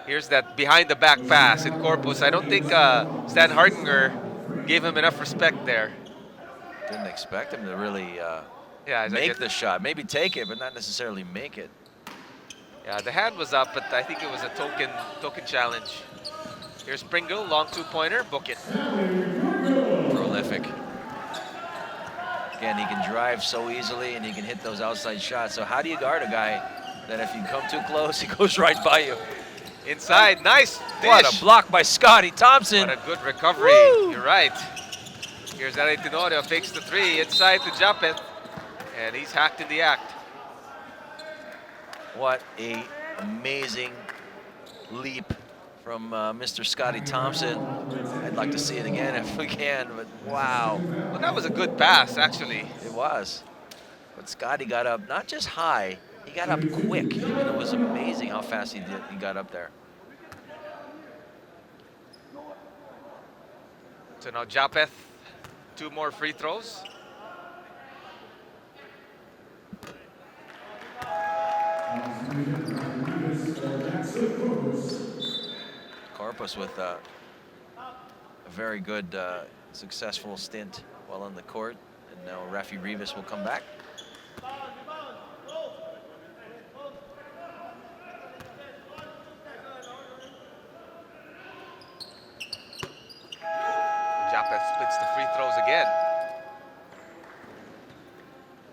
Here's that behind the back pass in Corpus. I don't think Stan Hardinger gave him enough respect there. Didn't expect him to really Yeah, make the shot. Maybe take it, but not necessarily make it. Yeah, the hand was up, but I think it was a token challenge. Here's Pringle, long 2-pointer, book it. Prolific. Again, he can drive so easily and he can hit those outside shots. So how do you guard a guy that if you come too close, he goes right by you? Inside, nice dish. What a block by Scotty Thompson. What a good recovery. Woo! You're right. Here's Ale Tenorio, fakes the three, inside to Japeth, and he's hacked in the act. What a amazing leap from Mr. Scotty Thompson. I'd like to see it again if we can, but wow. Well, that was a good pass, actually. It was. But Scotty got up, not just high, he got up quick. I mean, it was amazing how fast he got up there. So now Japeth, 2 more free throws. Corpus with a very good, successful stint while on the court. And now Rafi Rivas will come back. Japeth splits the free throws again.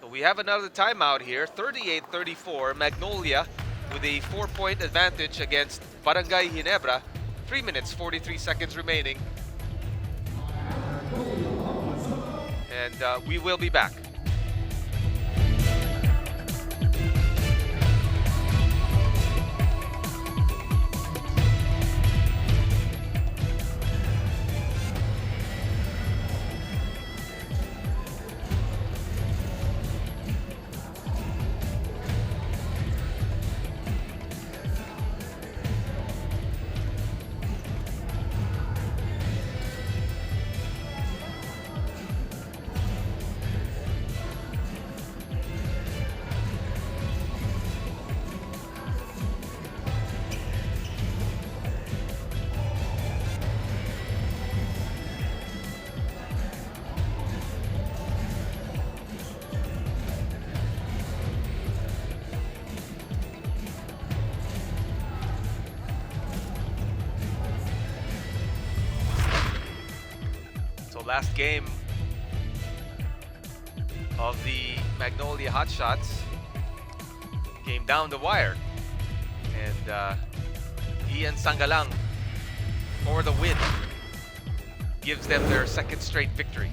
So we have another timeout here, 38-34. Magnolia with a 4-point advantage against Barangay Ginebra. 3 minutes, 43 seconds remaining. And we will be back. Last game of the Magnolia Hotshots came down the wire, and Ian Sangalang for the win gives them their 2nd straight victory.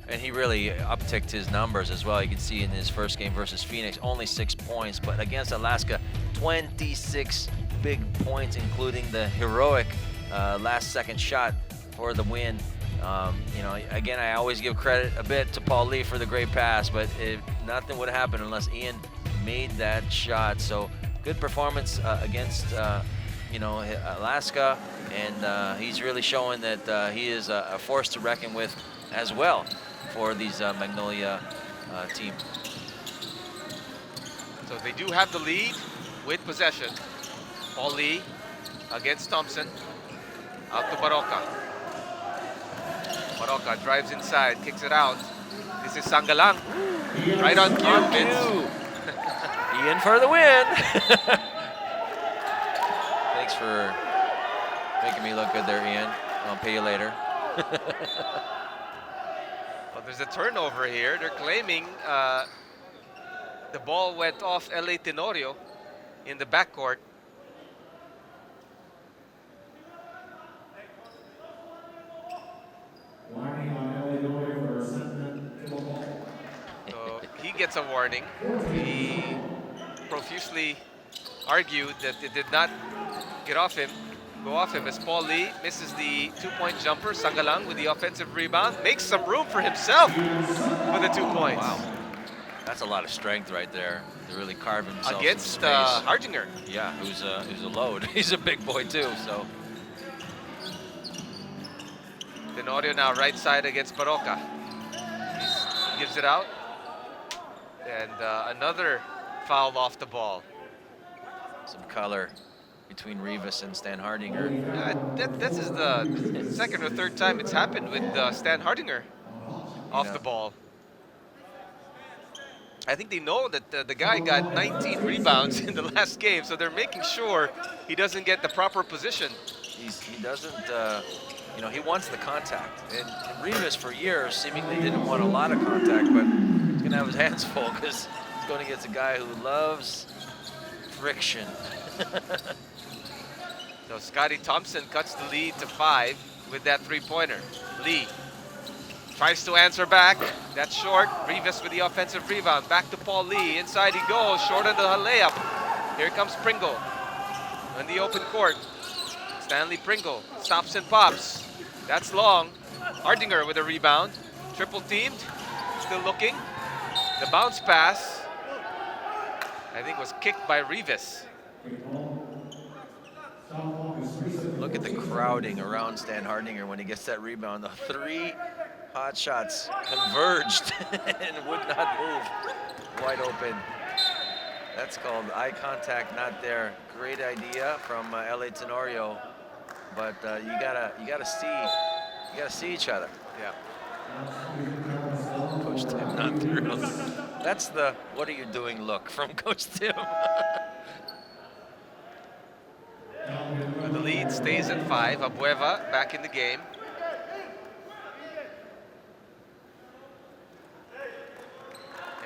And he really upticked his numbers as well. You can see in his first game versus Phoenix, only 6 points, but against Alaska, 26 big points, including the heroic last-second shot for the win. You know, again, I always give credit a bit to Paul Lee for the great pass, but nothing would happen unless Ian made that shot. So good performance against you know, Alaska, and he's really showing that he is a force to reckon with as well for these Magnolia team. So they do have the lead with possession. Paul Lee against Thompson. Out to Baroka. Baroka drives inside, kicks it out. This is Sangalang. Right on cue, Vince. Ian for the win. Thanks for making me look good there, Ian. I'll pay you later. Well, there's a turnover here. They're claiming the ball went off LA Tenorio in the backcourt. So he gets a warning. He profusely argued that it did not go off him as Paul Lee misses the two-point jumper. Sangalang with the offensive rebound makes some room for himself for the 2 points. Wow, that's a lot of strength right there to really carve himself Against some space. Hardinger. Yeah, who's a load. He's a big boy too. So Tenorio now right side against Baroka. He gives it out. And another foul off the ball. some color between Rivas and Stan Hardinger. This is the second or third time it's happened with Stan Hardinger off the ball. I think they know that the guy got 19 rebounds in the last game, so they're making sure he doesn't get the proper position. He doesn't, you know, he wants the contact. And Rivas for years seemingly didn't want a lot of contact, but he's going to have his hands full because he's going against a guy who loves friction. So Scotty Thompson cuts the lead to 5 with that three-pointer. Lee tries to answer back. That's short. Rivas with the offensive rebound. Back to Paul Lee. Inside he goes. Short on the layup. Here comes Pringle in the open court. Stanley Pringle stops and pops. That's long. Hardinger with a rebound. Triple teamed. Still looking. The bounce pass, I think, was kicked by Rivas. Look at the crowding around Stan Hardinger when he gets that rebound. The 3 hot shots converged and would not move. Wide open. That's called eye contact, not there. Great idea from LA Tenorio, but you gotta see each other. Yeah. Coach Tim not thrilled. That's the "what are you doing" look from Coach Tim. The lead stays at 5. Abueva back in the game.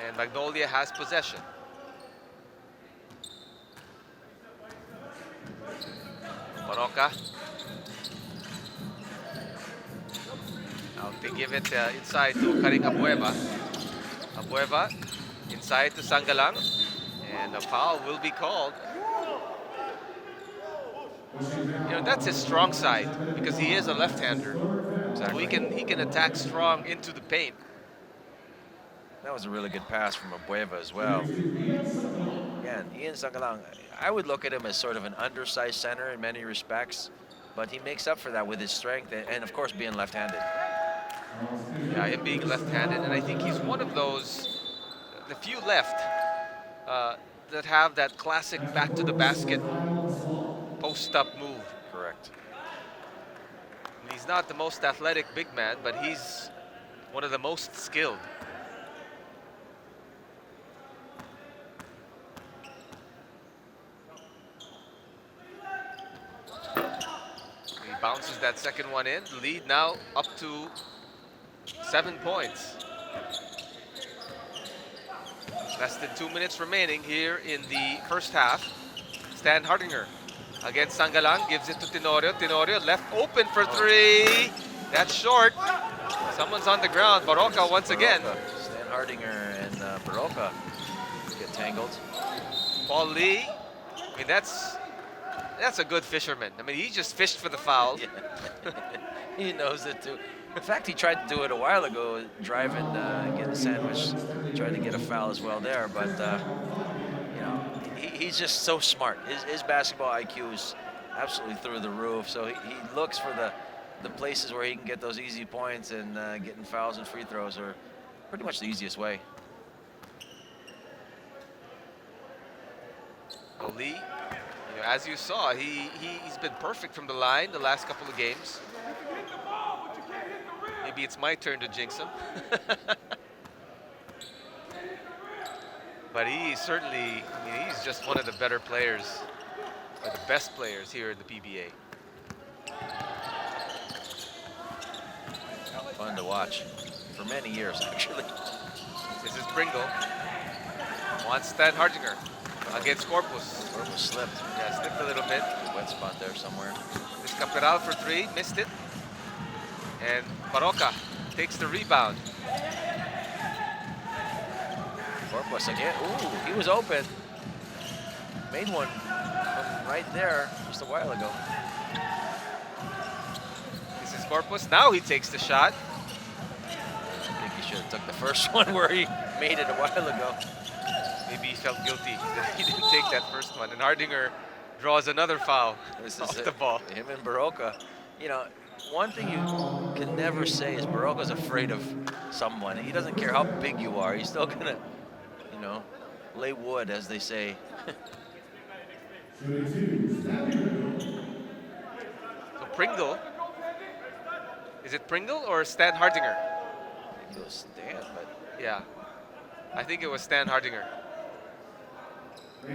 And Magnolia has possession. Baroka. Now they give it inside to Karing Abueva. Abueva inside to Sangalang. And a foul will be called. You know, that's his strong side because he is a left-hander. Exactly. So he can attack strong into the paint. That was a really good pass from Abueva as well. Again, Ian Sangalang, I would look at him as sort of an undersized center in many respects, but he makes up for that with his strength and of course being left-handed. Yeah, him being left-handed, and I think he's one of those, the few left that have that classic back to the basket post-up move. Correct. And he's not the most athletic big man, but he's one of the most skilled. He bounces that second one in. Lead now up to 7 points. Less than 2 minutes remaining here in the first half. Stan Hardinger against Sangalang, gives it to Tenorio. Tenorio left open for 3. That's short. Someone's on the ground. Baroka once again. Stan Hardinger and Baroka get tangled. Paul Lee. I mean, that's a good fisherman. I mean, he just fished for the foul. Yeah. He knows it too. In fact, he tried to do it a while ago, drive and get a sandwich. Tried to get a foul as well there, but you know, he's just so smart. His basketball IQ is absolutely through the roof. So he looks for the places where he can get those easy points, and getting fouls and free throws are pretty much the easiest way. Lee, you know, as you saw, he's been perfect from the line the last couple of games. Maybe it's my turn to jinx him. But he certainly, I mean, he's just one of the better players, or the best players here in the PBA. Fun to watch for many years, actually. This is Pringle. Wants Stan Hardinger against Corpus. Corpus slipped. Yeah, slipped a little bit. Wet spot there somewhere. This Caperal for three, missed it. And Baroka takes the rebound. Corpus again. Ooh, he was open. Made one from right there just a while ago. This is Corpus. Now he takes the shot. I think he should have took the first one where he made it a while ago. Maybe he felt guilty that he didn't take that first one. And Hardinger draws another foul off the ball. Him and Baroka. You know, one thing you can never say is Baroka's afraid of someone. He doesn't care how big you are. He's still gonna, you know, lay wood, as they say. So Pringle. Is it Pringle or Stan Hardinger? I think it was Stan, but Yeah. I think it was Stan Hardinger. I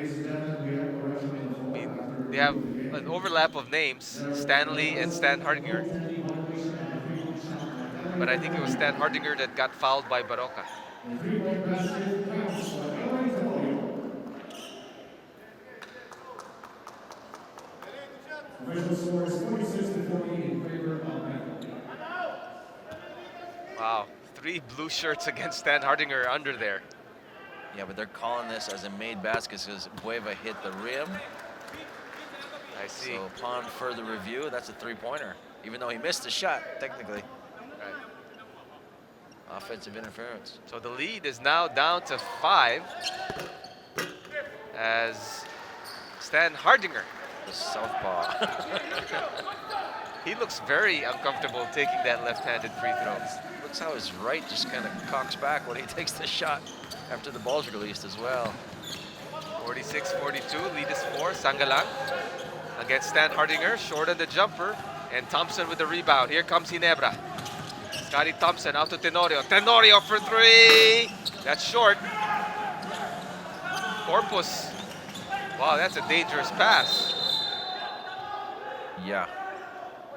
mean, they have an overlap of names, Stanley and Stan Hardinger. But I think it was Stan Hardinger that got fouled by Baroka. Wow, 3 blue shirts against Stan Hardinger under there. yeah, but they're calling this as a made basket because Bueva hit the rim. I see. So upon further review, that's a three-pointer, even though he missed the shot, technically. Right. Offensive interference. So the lead is now down to 5 as Stan Hardinger. The southpaw. He looks very uncomfortable taking that left-handed free throw. Looks how his right just kind of cocks back when he takes the shot after the ball's released as well. 46-42, lead is 4. Sangalang against Stan Hardinger, short on the jumper, and Thompson with the rebound. Here comes Ginebra. Scotty Thompson out to Tenorio. Tenorio for 3. That's short. Corpus. Wow, that's a dangerous pass. Yeah,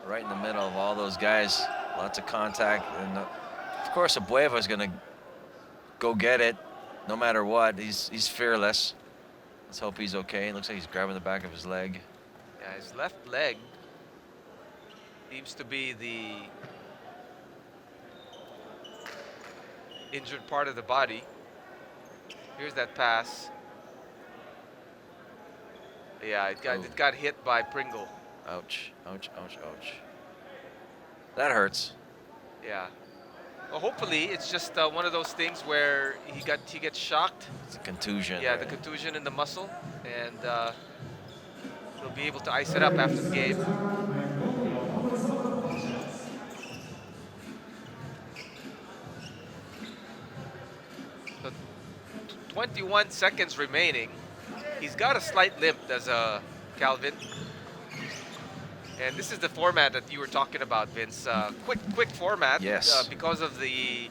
right in the middle of all those guys. Lots of contact, and of course, Bueva is gonna go get it, no matter what. He's fearless. Let's hope he's okay. It looks like he's grabbing the back of his leg. Yeah, his left leg seems to be the injured part of the body. Here's that pass. Yeah, it got hit by Pringle. Ouch, ouch, ouch, ouch. That hurts. Yeah. Well, hopefully it's just one of those things where he gets shocked. It's a contusion. Yeah, the contusion in the muscle, and he'll be able to ice it up after the game. So 21 seconds remaining. He's got a slight limp, as Calvin. And this is the format that you were talking about, Vince. Quick format. Yes. Because of the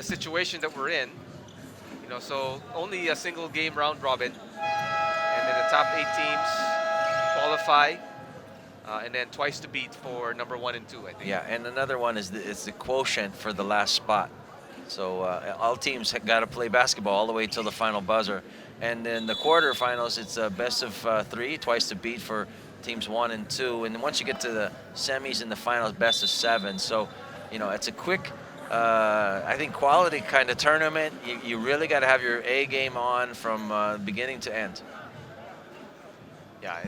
situation that we're in. You know, so only a single game round robin, and then the top 8 teams qualify, and then twice to beat for number 1 and 2, I think. Yeah, and another one is the quotient for the last spot. So all teams got to play basketball all the way till the final buzzer. And in the quarterfinals, it's a best of 3, twice to beat for teams 1 and 2, and once you get to the semis and the finals, best of 7. So, you know, it's a quick, I think, quality kind of tournament. You really got to have your A game on from beginning to end. Yeah,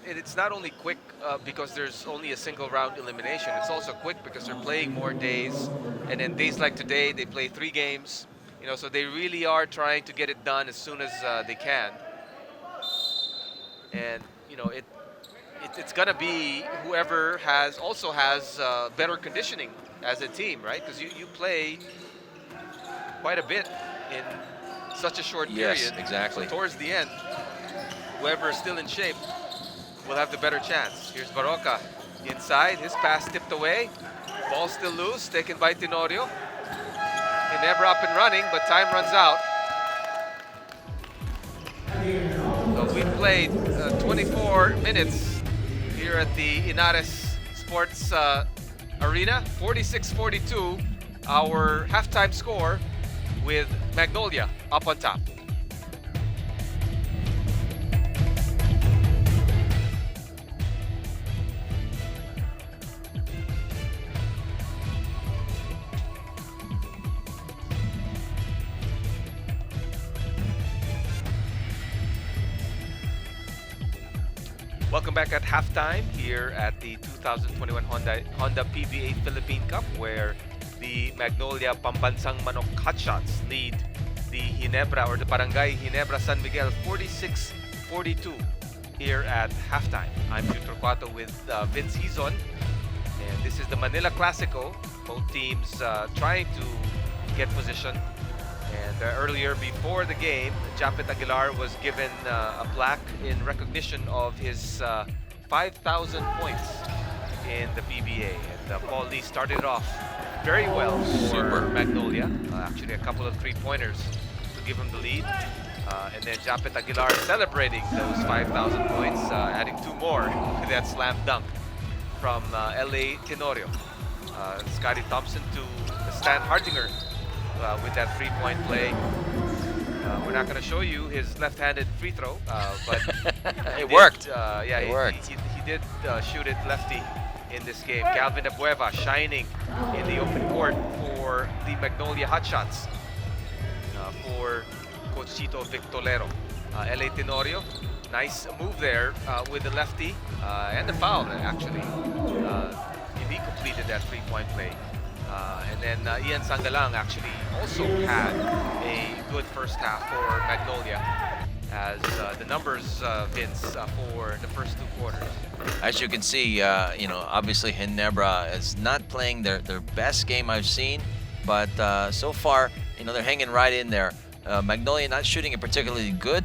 it's not only quick because there's only a single round elimination. It's also quick because they're playing more days, and then days like today, they play 3 games. You know, so they really are trying to get it done as soon as they can. And you know, it's gonna be whoever also has better conditioning as a team, right? Because you play quite a bit in such a short period. Yes, exactly. So towards the end, whoever is still in shape will have the better chance. Here's Baroka inside. His pass tipped away. Ball still loose, taken by Tenorio. Ginebra up and running, but time runs out. So we've played 24 minutes here at the Inares Sports Arena. 46-42, our halftime score, with Magnolia up on top. Welcome back at halftime here at the 2021 Honda PBA Philippine Cup, where the Magnolia Pambansang Manok Hotshots lead the Ginebra, or the Barangay Ginebra San Miguel, 46-42 here at halftime. I'm Jude Torquato with Vince Hizon, and this is the Manila Clasico. Both teams trying to get position. And earlier, before the game, Japet Aguilar was given a plaque in recognition of his 5,000 points in the PBA. And Paul Lee started off very well for Magnolia. Actually, a couple of 3-pointers to give him the lead. And then Japet Aguilar celebrating those 5,000 points, adding 2 more to that slam dunk from LA Tenorio. Scotty Thompson to Stan Hardinger with that 3-point play. We're not going to show you his left-handed free throw, but it worked. Yeah, it worked. He did shoot it lefty in this game. Calvin Abueva shining in the open court for the Magnolia Hotshots for Coach Chito Victolero. LA Tenorio, nice move there with the lefty and the foul, actually. He completed that 3-point play. And then Ian Sangalang actually also had a good first half for Magnolia, as the numbers, Vince, for the first 2 quarters. As you can see, you know, obviously Ginebra is not playing their best game I've seen, but so far, you know, they're hanging right in there. Magnolia not shooting a particularly good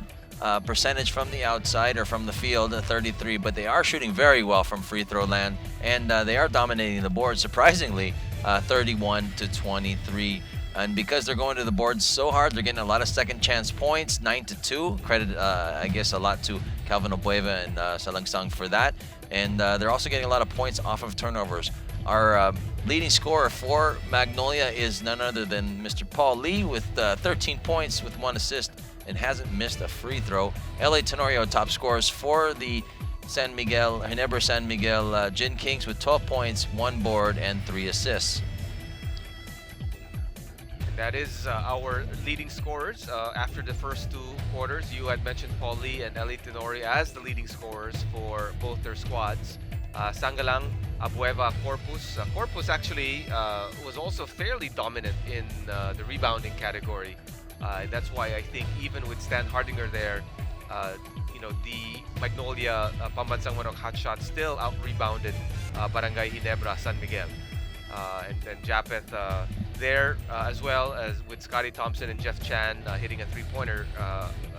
percentage from the outside or from the field, 33, but they are shooting very well from free throw land, and they are dominating the board, surprisingly, 31-23. And because they're going to the board so hard, they're getting a lot of second chance points, 9-2. Credit, I guess, a lot to Calvin Abueva and Salangsang for that. And they're also getting a lot of points off of turnovers. Our leading scorer for Magnolia is none other than Mr. Paul Lee with 13 points with 1 assist and hasn't missed a free throw. LA Tenorio top scorers for the Ginebra San Miguel Gin Kings with 12 points, 1 board, and 3 assists. And that is our leading scorers after the first 2 quarters. You had mentioned Paul Lee and LA Tenorio as the leading scorers for both their squads. Sangalang, Abueva, Corpus. Corpus actually was also fairly dominant in the rebounding category. That's why I think even with Stan Hardinger there, you know, the Magnolia Pambansang Manok Hotshots still out-rebounded Barangay Ginebra San Miguel. And then Japet there, as well as with Scotty Thompson and Jeff Chan hitting a 3-pointer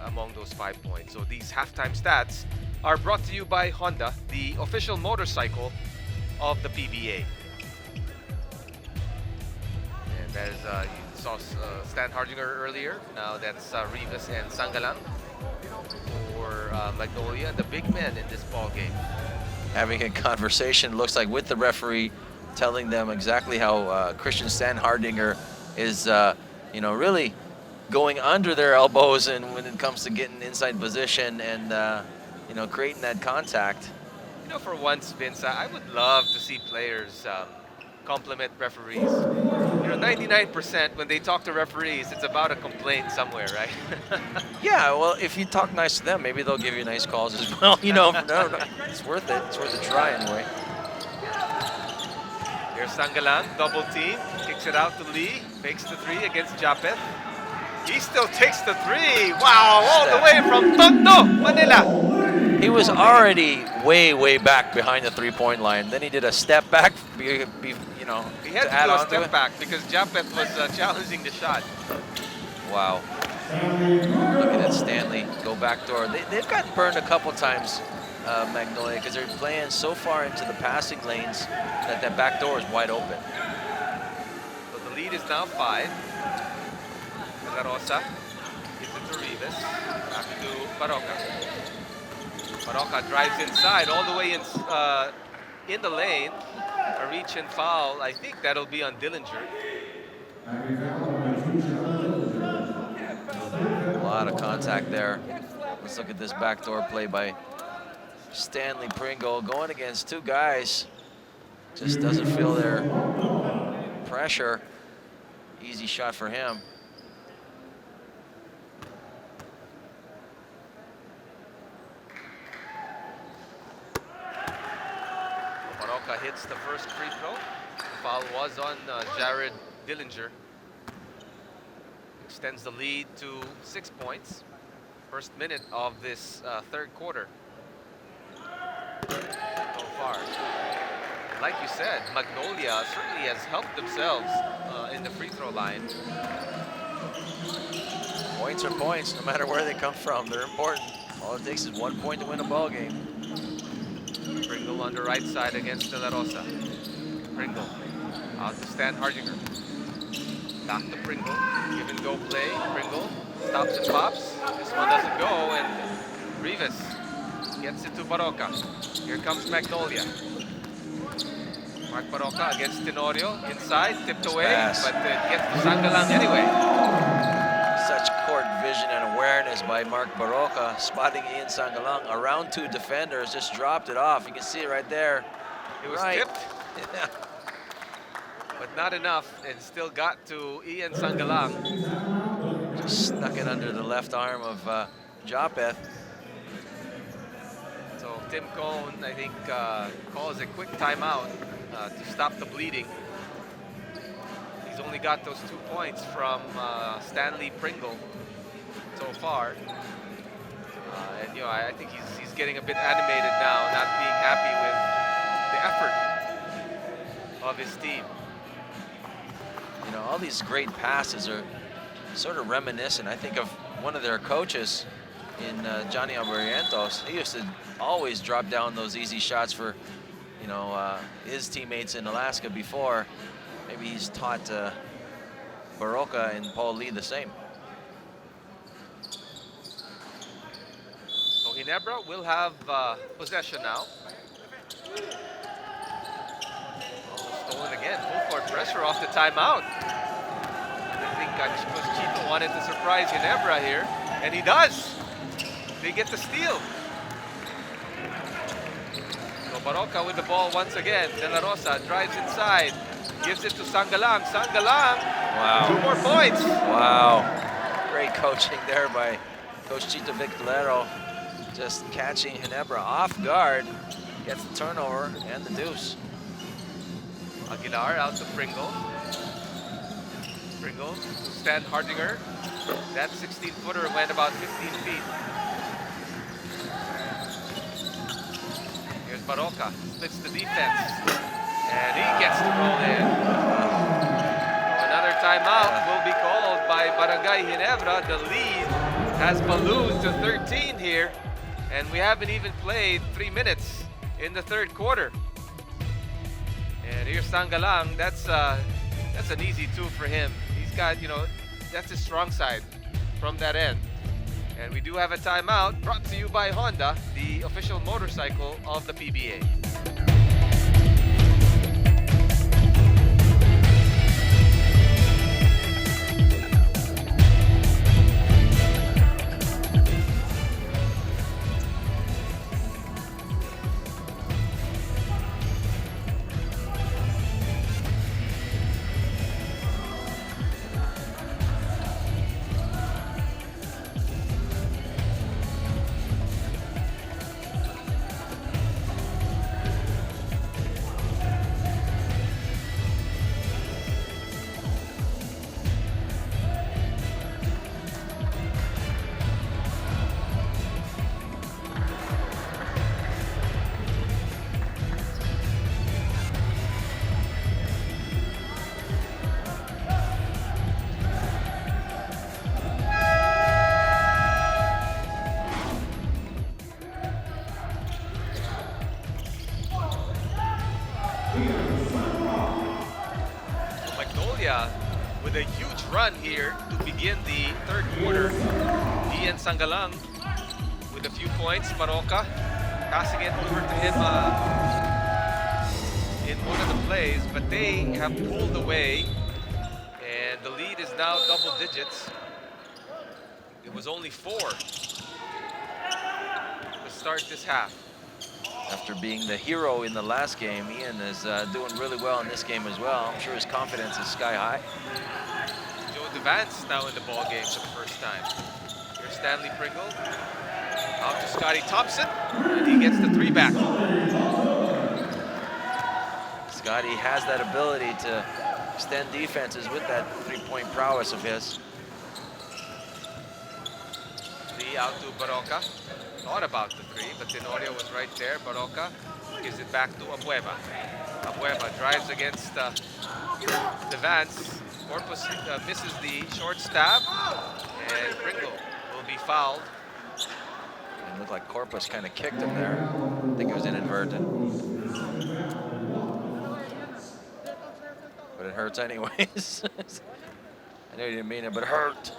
among those 5 points. So these halftime stats are brought to you by Honda, the official motorcycle of the PBA. And as you saw Stan Hardinger earlier, now that's Rivas and Sangalang for Magnolia, the big men in this ball game. Having a conversation, looks like, with the referee, telling them exactly how Christian Stan Hardinger is, you know, really going under their elbows and when it comes to getting inside position and, you know, creating that contact. You know, for once, Vince, I would love to see players compliment referees. You know, 99% when they talk to referees, it's about a complaint somewhere, right? Yeah, well, if you talk nice to them, maybe they'll give you nice calls as well. You know, no, it's worth it. It's worth a try anyway. Here's Sangalang, double team, kicks it out to Lee, fakes the three against Japeth. He still takes the three. Wow, all the way from Tondo, Manila. He was already way, way back behind the three-point line. Then he did a step back, you know, He had to add do a on to step it. back because Japeth was challenging the shot. Wow. Looking at Stanley go backdoor. They've gotten burned a couple times, Magnolia, because they're playing so far into the passing lanes that that back door is wide open. So the lead is now 5. De La Rosa gives it to Rivas. Back to Baroka. Baroka drives inside all the way in the lane. A reach and foul. I think that'll be on Dillinger. A lot of contact there. Let's look at this backdoor play by Stanley Pringle going against two guys. Just doesn't feel their pressure. Easy shot for him. Baroka hits the first free throw. The foul was on Jared Dillinger. Extends the lead to 6 points. First minute of this third quarter so far. Like you said, Magnolia certainly has helped themselves in the free throw line. Points are points, no matter where they come from. They're important. All it takes is 1 point to win a ball game. Pringle on the right side against De La Rosa. Pringle out to Stan Hardinger. Back to Pringle. Give and go play. Pringle stops and pops. This one doesn't go, and Rivas gets it to Baroka. Here comes Magnolia. Mark Baroka against Tenorio. Inside, tipped away, pass. but it gets to Sangalang anyway. Such court vision and awareness by Mark Baroka, spotting Ian Sangalang around two defenders, just dropped it off. You can see it right there. It was Right. tipped, Yeah. but not enough, and still got to Ian Sangalang. Just snuck it under the left arm of Japeth. So Tim Cone, I think, calls a quick timeout to stop the bleeding. He's only got those 2 points from Stanley Pringle so far. And you know, I think he's getting a bit animated now, not being happy with the effort of his team. You know, all these great passes are sort of reminiscent. I think of one of their coaches in Johnny Albarrientos. He used to always drop down those easy shots for, you know, his teammates in Alaska before. Maybe he's taught Baroka and Paul Lee the same. So Ginebra will have possession now. Almost stolen again. Full court pressure off the timeout. I think Coach Chito wanted to surprise Ginebra here, and he does. They get the steal. So Baroka with the ball once again. De La Rosa drives inside, gives it to Sangalang. Sangalang, Wow. 2 more points. Wow. Great coaching there by Coach Chito Victorero. Just catching Ginebra off guard. Gets the turnover and the deuce. Aguilar out to Pringle. Pringle to Stan Hardinger. That 16-footer went about 15 feet. Here's Baroka, splits the defense. And he gets to roll in. Another timeout will be called by Barangay Ginebra. The lead has ballooned to 13 here. And we haven't even played 3 minutes in the third quarter. And here's Sangalang. That's an easy 2 for him. He's got, you know, that's his strong side from that end. And we do have a timeout brought to you by Honda, the official motorcycle of the PBA. Magnolia with a huge run here to begin the third quarter. Ian Sangalang with a few points. Baroka passing it over to him in one of the plays, but they have pulled away, and the lead is now double digits. It was only 4 to start this half. After being the hero in the last game, Ian is doing really well in this game as well. I'm sure his confidence is sky high. Joe Devance now in the ball game for the first time. Here's Stanley Pringle. Out to Scotty Thompson, and he gets the 3 back. Scotty has that ability to extend defenses with that three-point prowess of his. Lee out to Baroka. Thought about the 3, but Tenorio was right there. Baroka gives it back to Abueva. Abueva drives against Devance. Corpus misses the short stab, and Pringle will be fouled. It looked like Corpus kind of kicked him there. I think it was inadvertent. But it hurts anyways. I know you didn't mean it, but it hurt.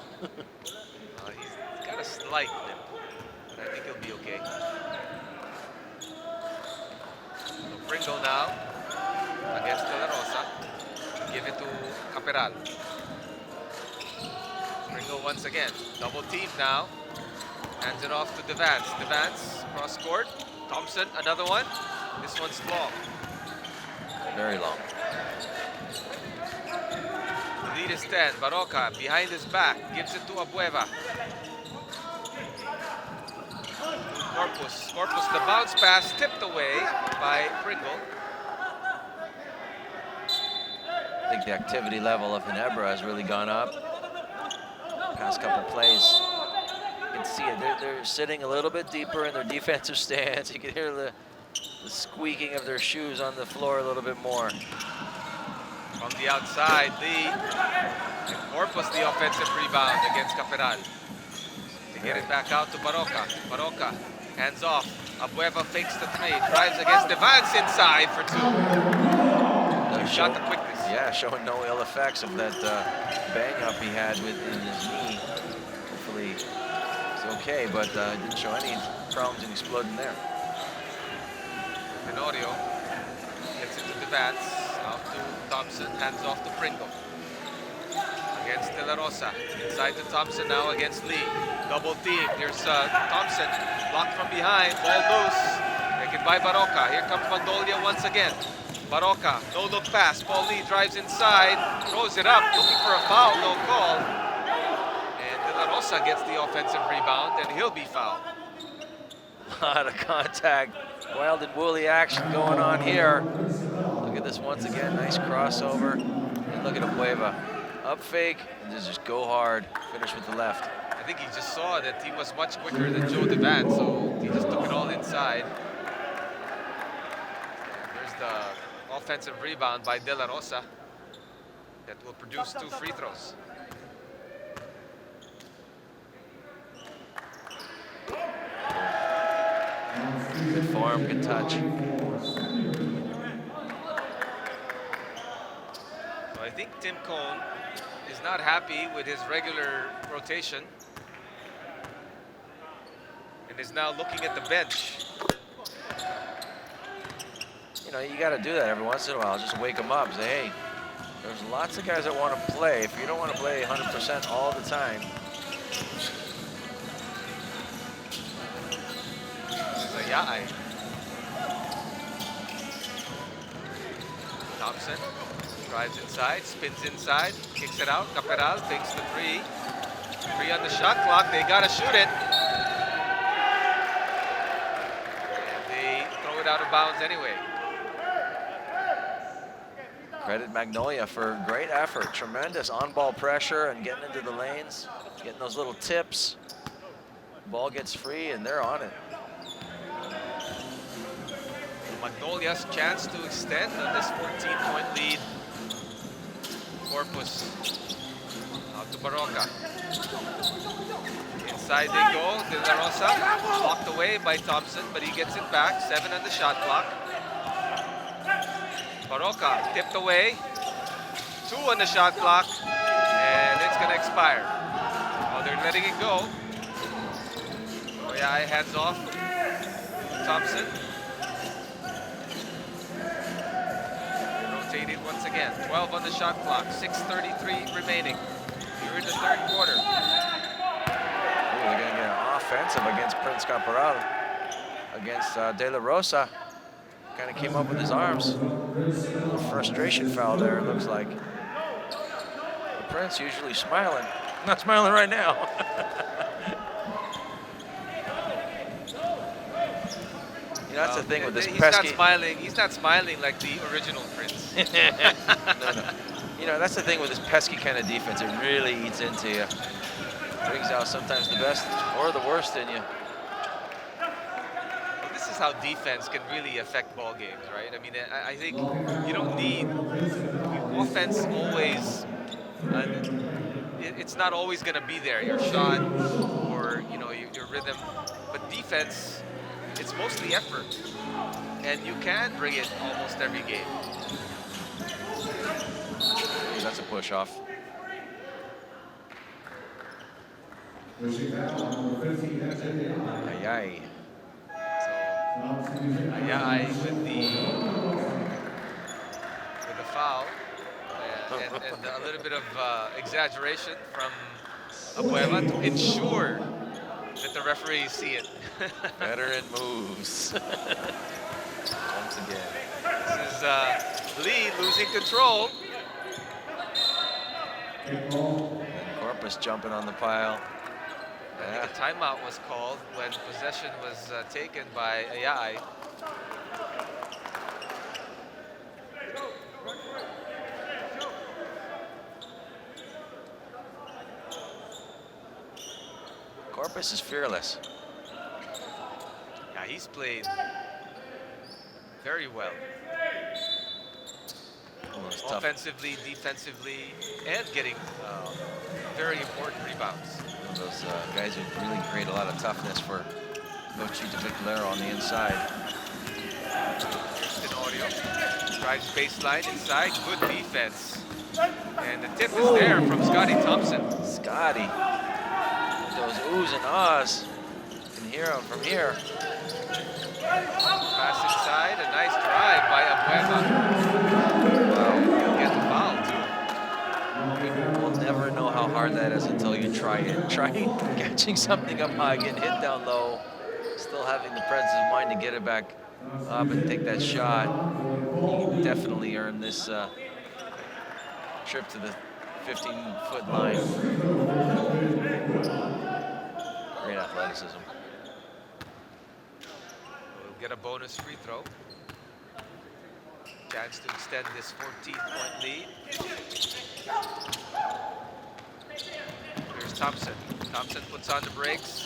He's got a slight limp, but I think he'll be okay. So Pringle now against De La Rosa. Give it to Caperal. Pringle once again. Double team now. Hands it off to Devance. Devance cross court. Thompson, another one. This one's long. Very long. The lead is 10. Baroka behind his back. Gives it to Abueva. Corpus. Corpus, the bounce pass tipped away by Pringle. I think the activity level of Ginebra has really gone up. Past couple plays. You can see it. They're sitting a little bit deeper in their defensive stance. You can hear the squeaking of their shoes on the floor a little bit more. From the outside, Lee. And Corpus the offensive rebound against Caperal. To get it back out to Baroka. Baroka, hands off. Abueva fakes the 3. Drives against Devance inside for 2. Shot the quickness. Yeah, showing no ill effects of that bang up he had in his knee. Hopefully it's okay, but didn't show any problems in exploding there. Tenorio gets it to Devance. Out to Thompson, hands off to Pringle. Against De La Rosa. Inside to Thompson now against Lee. Double team. Here's Thompson. Blocked from behind. Ball loose. Taken by Baroka. Here comes Magnolia once again. Baroka, no look pass. Paul Lee drives inside. Throws it up. Looking for a foul. No call. And De La Rosa gets the offensive rebound, and he'll be fouled. A lot of contact. Wild and woolly action going on here. Look at this once again. Nice crossover. And look at Abueva. Up fake, and just go hard. Finish with the left. I think he just saw that he was much quicker than Joe Devance, so he just took it all inside. There's the offensive rebound by De La Rosa that will produce 2 free throws. Good form, good touch. So I think Tim Cone is not happy with his regular rotation and is now looking at the bench. You know, you got to do that every once in a while. Just wake them up. Say, hey, there's lots of guys that want to play. If you don't want to play 100% all the time. Zayai. Thompson drives inside, spins inside, kicks it out. Caperal takes the 3. 3 on the shot clock. They got to shoot it. And they throw it out of bounds anyway. Credit Magnolia for great effort. Tremendous on-ball pressure and getting into the lanes, getting those little tips. Ball gets free and they're on it. Magnolia's chance to extend on this 14-point lead. Corpus out to Baroka. Inside they go. De La Rosa blocked away by Thompson, but he gets it back. 7 on the shot clock. Baroka tipped away. 2 on the shot clock, and it's gonna expire. Oh, they're letting it go. Oh yeah, hands off. Thompson. Rotating once again. 12 on the shot clock. 6:33 remaining. You're in the third quarter. Ooh, they're going to get an offensive against Prince Caporal. Against De La Rosa. Kind of came up with his arms. A frustration foul there, it looks like. The Prince usually smiling. Not smiling right now. That's the thing with this pesky. He's not smiling like the original Prince. No. That's the thing with this pesky kind of defense. It really eats into you. Brings out sometimes the best or the worst in you. Well, this is how defense can really affect ball games, right? I mean, I think you don't need offense always. It's not always going to be there. Your shot or your rhythm, but defense. It's mostly effort, and you can bring it almost every game. That's a push off. Ay. So, Ay with the foul, and a little bit of exaggeration from Abueva to ensure that the referees see it. Veteran moves. Once again. This is Lee losing control. And Corpus jumping on the pile. I think a timeout was called when possession was taken by Ayai. Corpus is fearless. Yeah, he's played very well. Offensively, defensively, and getting very important rebounds. Those guys who really create a lot of toughness for Coach Vicalero on the inside. Tenorio drives baseline inside, good defense. And the tip is there from Scotty Thompson. Scotty. Those oohs and ahs. You can hear them from here. Pass inside, a nice drive by Abueva. Wow, he'll get the foul too. We'll never know how hard that is until you try it. Try catching something up high, getting hit down low, still having the presence of mind to get it back up and take that shot. He definitely earned this trip to the 15-foot line. Great athleticism. We'll get a bonus free throw. Chance to extend this 14-point lead. Here's Thompson. Thompson puts on the brakes.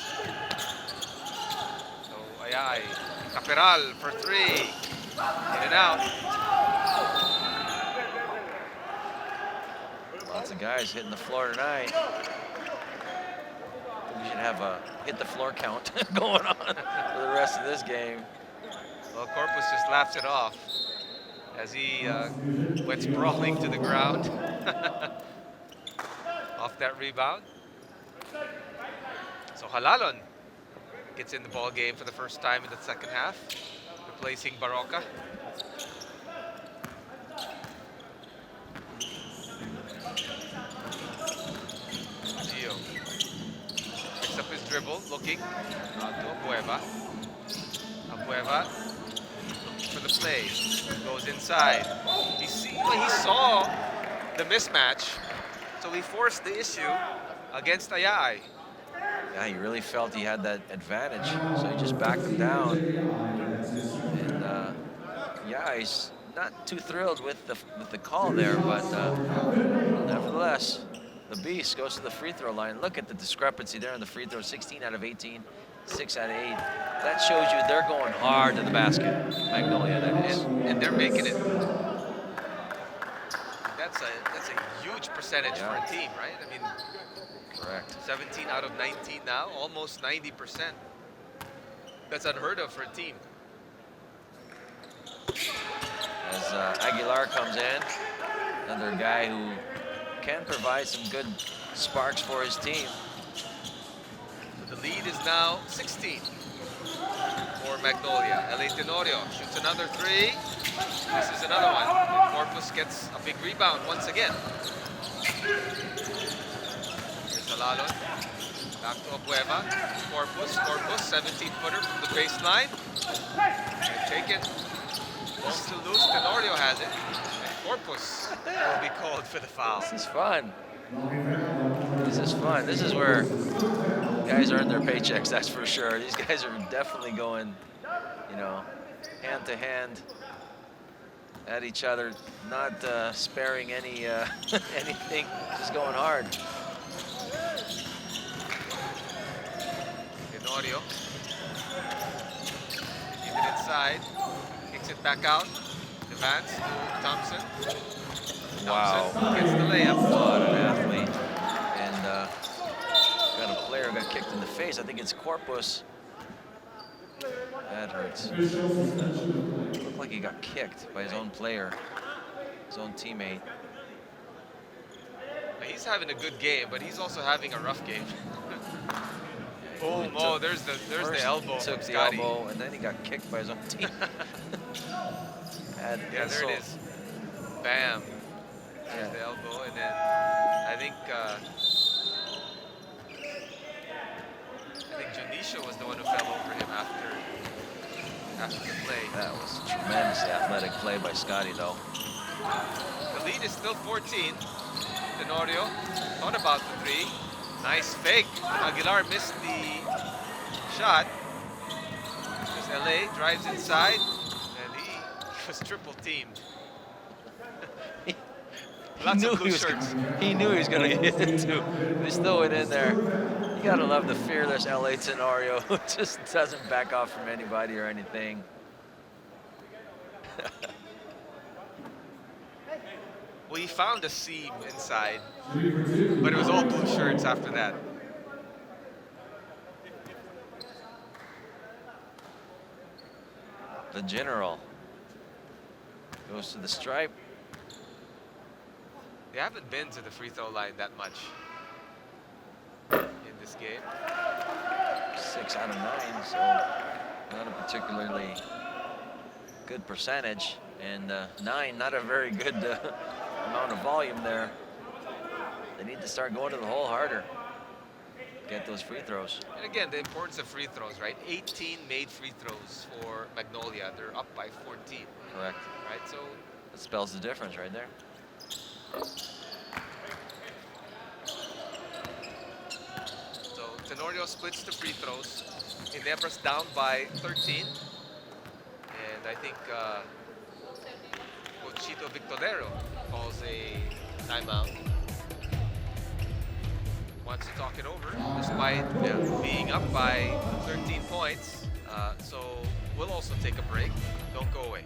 So Ayai, Caperal for 3. In and out. Lots of guys hitting the floor tonight. We should have a hit the floor count going on for the rest of this game. Well, Corpus just laughs it off as he went sprawling to the ground off that rebound. So Halalon gets in the ball game for the first time in the second half, replacing Baroka. Gio picks up his dribble, looking to Abueva. Abueva looking for the play, goes inside. He saw the mismatch, so he forced the issue against Ayai. Yeah, he really felt he had that advantage, so he just backed him down. And yeah, he's not too thrilled with the call there, but nevertheless, the Beast goes to the free throw line. Look at the discrepancy there in the free throw, 16 out of 18, 6 out of 8. That shows you they're going hard to the basket, Magnolia, that is. And they're making it. That's a huge percentage for a team, right? I mean, correct. 17 out of 19 now, almost 90%. That's unheard of for a team. As Aguilar comes in, Another guy who can provide some good sparks for his team. The lead is now 16 for Magnolia. LA Tenorio shoots another three. This is another one. And Corpus gets a big rebound once again. Here's Alalon. Back to Abueva. Corpus, 17-footer from the baseline. And taken. Ball still loose. Tenorio has it. And Corpus will be called for the foul. This is fun. This is fun. This is where guys earn their paychecks, that's for sure. These guys are definitely going, you know, hand to hand at each other, not sparing any anything, just going hard. Tenorio. Keep it inside. Kicks it back out. Advance to Thompson. Wow. Thompson gets the layup. What an athlete. And got a player who got kicked in the face. I think it's Corpus. That hurts. Looked like he got kicked by his own player, his own teammate. He's having a good game, but he's also having a rough game. Boom! Oh, there's the elbow. Took the Scotty. elbow, and then he got kicked by his own team. Yeah, there it is. Bam. There's the elbow, and then I think Janisha was the one who fell over him after the play. That was a tremendously athletic play by Scotty, though. The lead is still 14. Tenorio thought about the three. Nice fake. Aguilar missed the shot. Because LA drives inside, and he was triple teamed. Lots of blue shirts. He knew he was going to get it too. Just throw it in there. You gotta love the fearless LA Tenorio who just doesn't back off from anybody or anything. Well, he found a seam inside, but it was all blue shirts after that. The general goes to the stripe. They haven't been to the free throw line that much in this game. 6 out of 9, so not a particularly good percentage. And 9, not a very good amount of volume there. They need to start going to the hole harder. Get those free throws. And again, the importance of free throws, right? 18 made free throws for Magnolia. They're up by 14. Correct. Right, so That spells the difference right there. So Tenorio splits the free throws. Ginebra's down by 13. And I think Cochito Victorero calls a timeout. Wants to talk it over despite being up by 13 points. So we'll also take a break. Don't go away.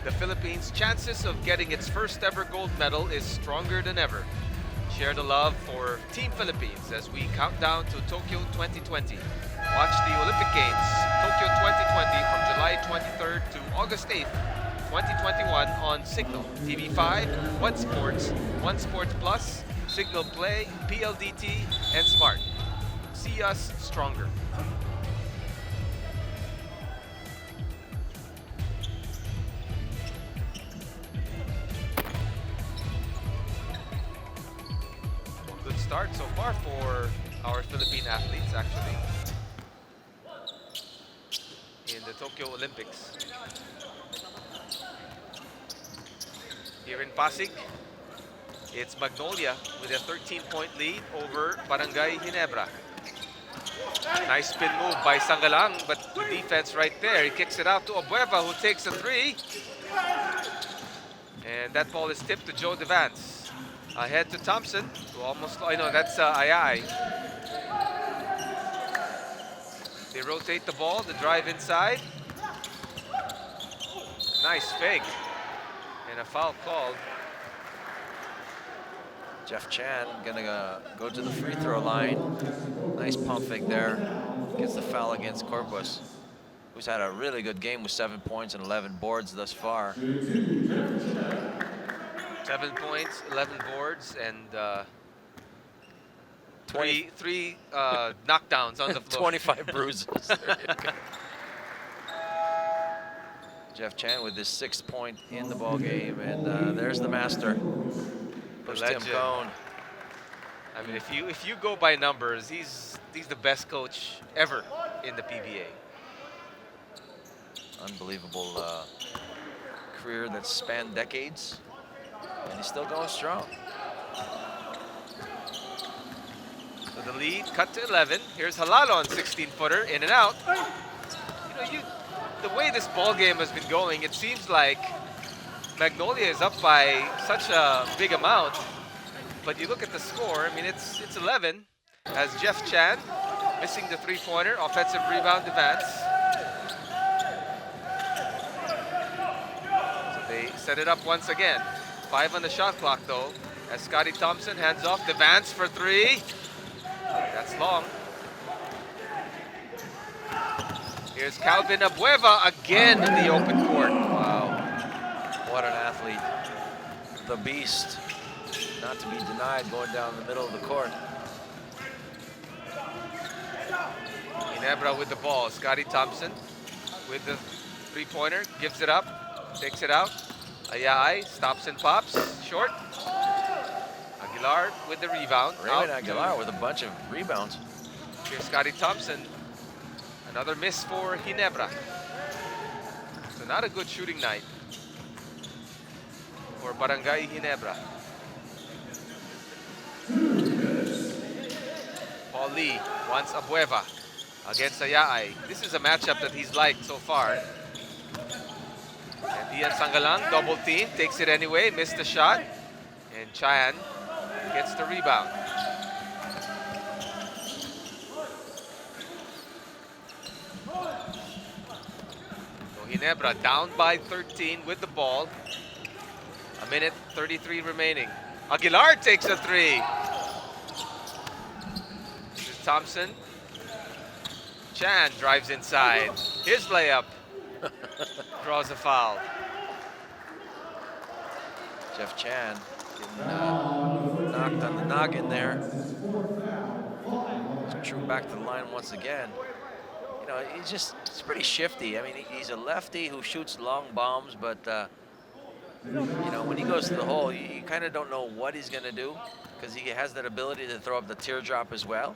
The Philippines' chances of getting its first ever gold medal is stronger than ever. Share the love for Team Philippines as we count down to Tokyo 2020. Watch the Olympic Games, Tokyo 2020 from July 23rd to August 8th, 2021 on Signal, TV5, One Sports, One Sports Plus, Signal Play, PLDT, and Smart. See us stronger. Good start so far for our Philippine athletes actually in the Tokyo Olympics. Here in Pasig, it's Magnolia with a 13-point lead over Barangay Ginebra. Nice spin move by Sangalang, but the defense right there. He kicks it out to Abueva, who takes a three. And that ball is tipped to Joe Devance. Ahead to Thompson, who almost, oh no, that's Ayay. They rotate the ball, the drive inside. Nice fake. And a foul called. Jeff Chan gonna go to the free throw line. Nice pump fake there. Gets the foul against Corpus, who's had a really good game with 7 points and 11 boards thus far. 7 points, 11 boards, and three knockdowns on the floor. 25 bruises. Jeff Chan with his 6th point in the ball game, and there's the master. Push Tim legend. Cone. I mean, if you go by numbers, he's the best coach ever in the PBA. Unbelievable career that spanned decades, and he's still going strong. So the lead cut to 11. Here's Halalon, 16-footer, in and out. You know, the way this ball game has been going, it seems like Magnolia is up by such a big amount. But you look at the score, I mean, it's 11 as Jeff Chan missing the three-pointer, offensive rebound to Vance. So they set it up once again. 5 on the shot clock though, as Scotty Thompson hands off to Vance for 3. That's long. Here's Calvin Abueva again in the open court. Wow, what an athlete. The beast, not to be denied, going down the middle of the court. Ginebra with the ball. Scotty Thompson with the three-pointer, gives it up, takes it out. Ayay stops and pops, short. Aguilar with the rebound. Raymond Aguilar with a bunch of rebounds. Here's Scotty Thompson. Another miss for Ginebra. So not a good shooting night for Barangay Ginebra. Paul Lee wants Abueva against Ayay. This is a matchup that he's liked so far. And Ian Sangalang, double team, takes it anyway, missed the shot. And Chan gets the rebound. So Ginebra down by 13 with the ball. 1:33 remaining. Aguilar takes a three. This is Thompson. Chan drives inside. His layup draws a foul. Jeff Chan getting knocked on the noggin there. True back to the line once again. You know, he's pretty shifty. I mean, he's a lefty who shoots long bombs, but you know, when he goes to the hole, you kind of don't know what he's going to do because he has that ability to throw up the teardrop as well.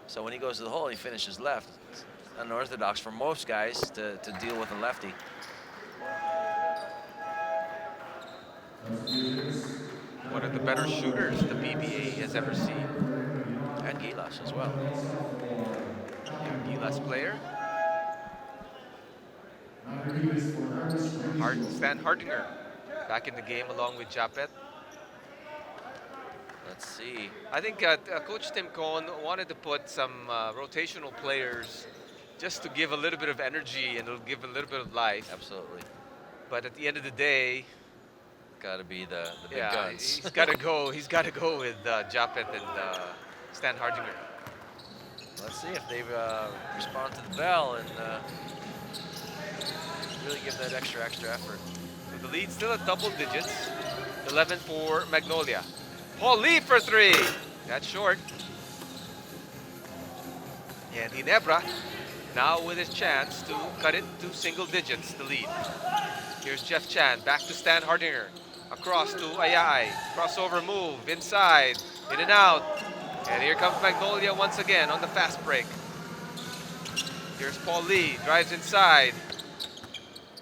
So when he goes to the hole, he finishes left. It's unorthodox for most guys to deal with a lefty. One of the better shooters the PBA has ever seen. And Gilas as well. Yeah, Gilas player. Stan Hardinger back in the game along with Japet. Let's see. I think Coach Tim Cone wanted to put some rotational players just to give a little bit of energy and it'll give a little bit of life. Absolutely. But at the end of the day, Got to be the big guns. he's got to go. He's got to go with Japet and Stan Hardinger. Let's see if they respond to the bell and really give that extra effort. So the lead's still at double digits. 11 for Magnolia. Paul Lee for 3. That's short. And Ginebra now with his chance to cut it to single digits, the lead. Here's Jeff Chan, back to Stan Hardinger. Across to Ayay. Crossover move, inside, in and out. And here comes Magnolia once again on the fast break. Here's Paul Lee, drives inside.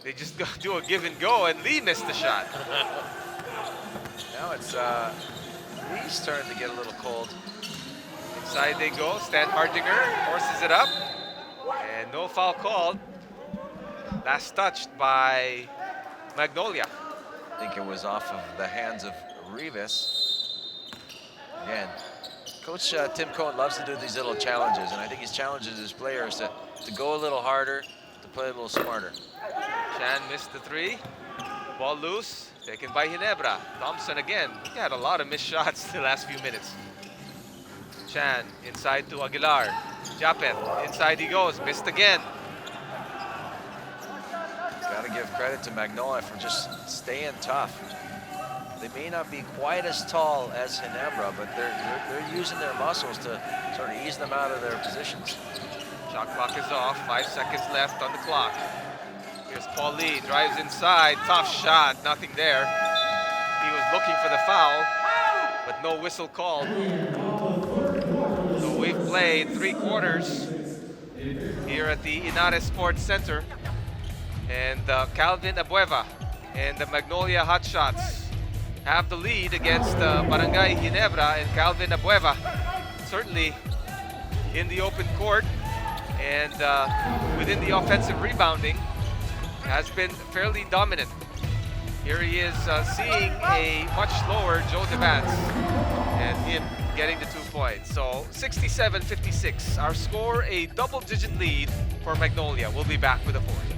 They just do a give and go, and Lee missed the shot. Now it's Lee's turn to get a little cold. Inside they go. Stan Hardinger forces it up. And no foul called. Last touched by Magnolia. I think it was off of the hands of Rivas. Again, Coach Tim Cohen loves to do these little challenges, and I think he challenges his players to go a little harder, to play a little smarter. Chan missed the three. Ball loose. Taken by Ginebra. Thompson again. He had a lot of missed shots the last few minutes. Chan inside to Aguilar. Japet. Inside he goes. Missed again. Got to give credit to Magnolia for just staying tough. They may not be quite as tall as Ginebra, but they're using their muscles to sort of ease them out of their positions. Shot clock is off. 5 seconds left on the clock. Here's Paul Lee. Drives inside. Tough shot. Nothing there. He was looking for the foul, but no whistle called. So we've played 3 quarters here at the Inares Sports Center. And Calvin Abueva and the Magnolia Hotshots have the lead against Barangay Ginebra, and Calvin Abueva certainly in the open court and within the offensive rebounding has been fairly dominant. Here he is seeing a much slower Joe Devance and him getting the 2 points. So 67-56, our score, a double-digit lead for Magnolia. We'll be back with a fourth.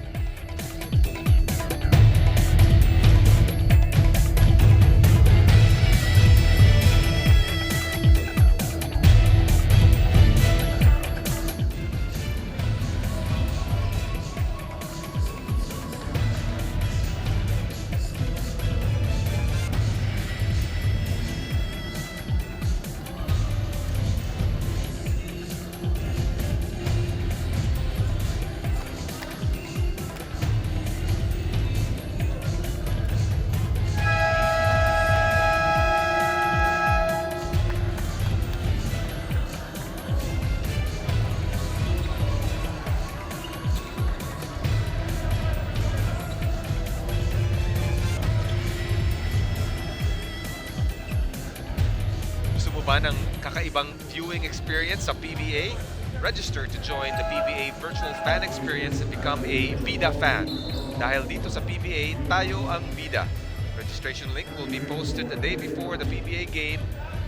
Ng kakaibang viewing experience sa PBA? Register to join the PBA virtual fan experience and become a Bida fan. Dahil dito sa PBA, tayo ang Bida. Registration link will be posted a day before the PBA game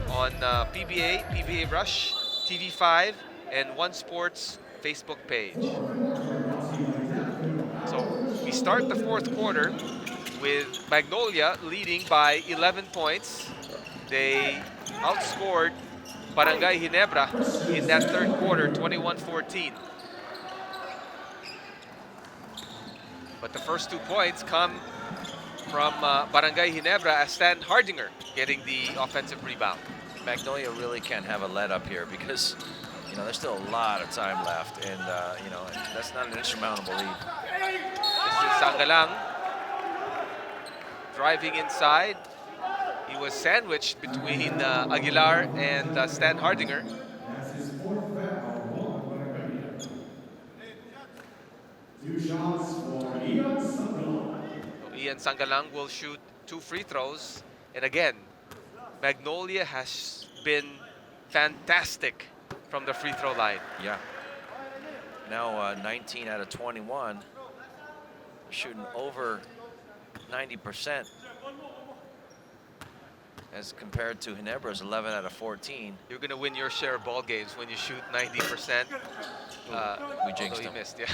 on PBA, PBA Rush, TV5, and One Sports Facebook page. So we start the fourth quarter with Magnolia leading by 11 points. They outscored Barangay Ginebra in that third quarter, 21-14. But the first 2 points come from Barangay Ginebra as Stan Hardinger getting the offensive rebound. Magnolia really can't have a let up here because, you know, there's still a lot of time left, and you know, that's not an insurmountable lead. This is Sangalang driving inside. He was sandwiched between Aguilar and Stan Hardinger. So Ian Sangalang will shoot 2 free throws. And again, Magnolia has been fantastic from the free throw line. Yeah. Now 19 out of 21. Shooting over 90%. As compared to Ginebra's 11 out of 14. You're going to win your share of ball games when you shoot 90%. We jinxed you him. missed, yeah.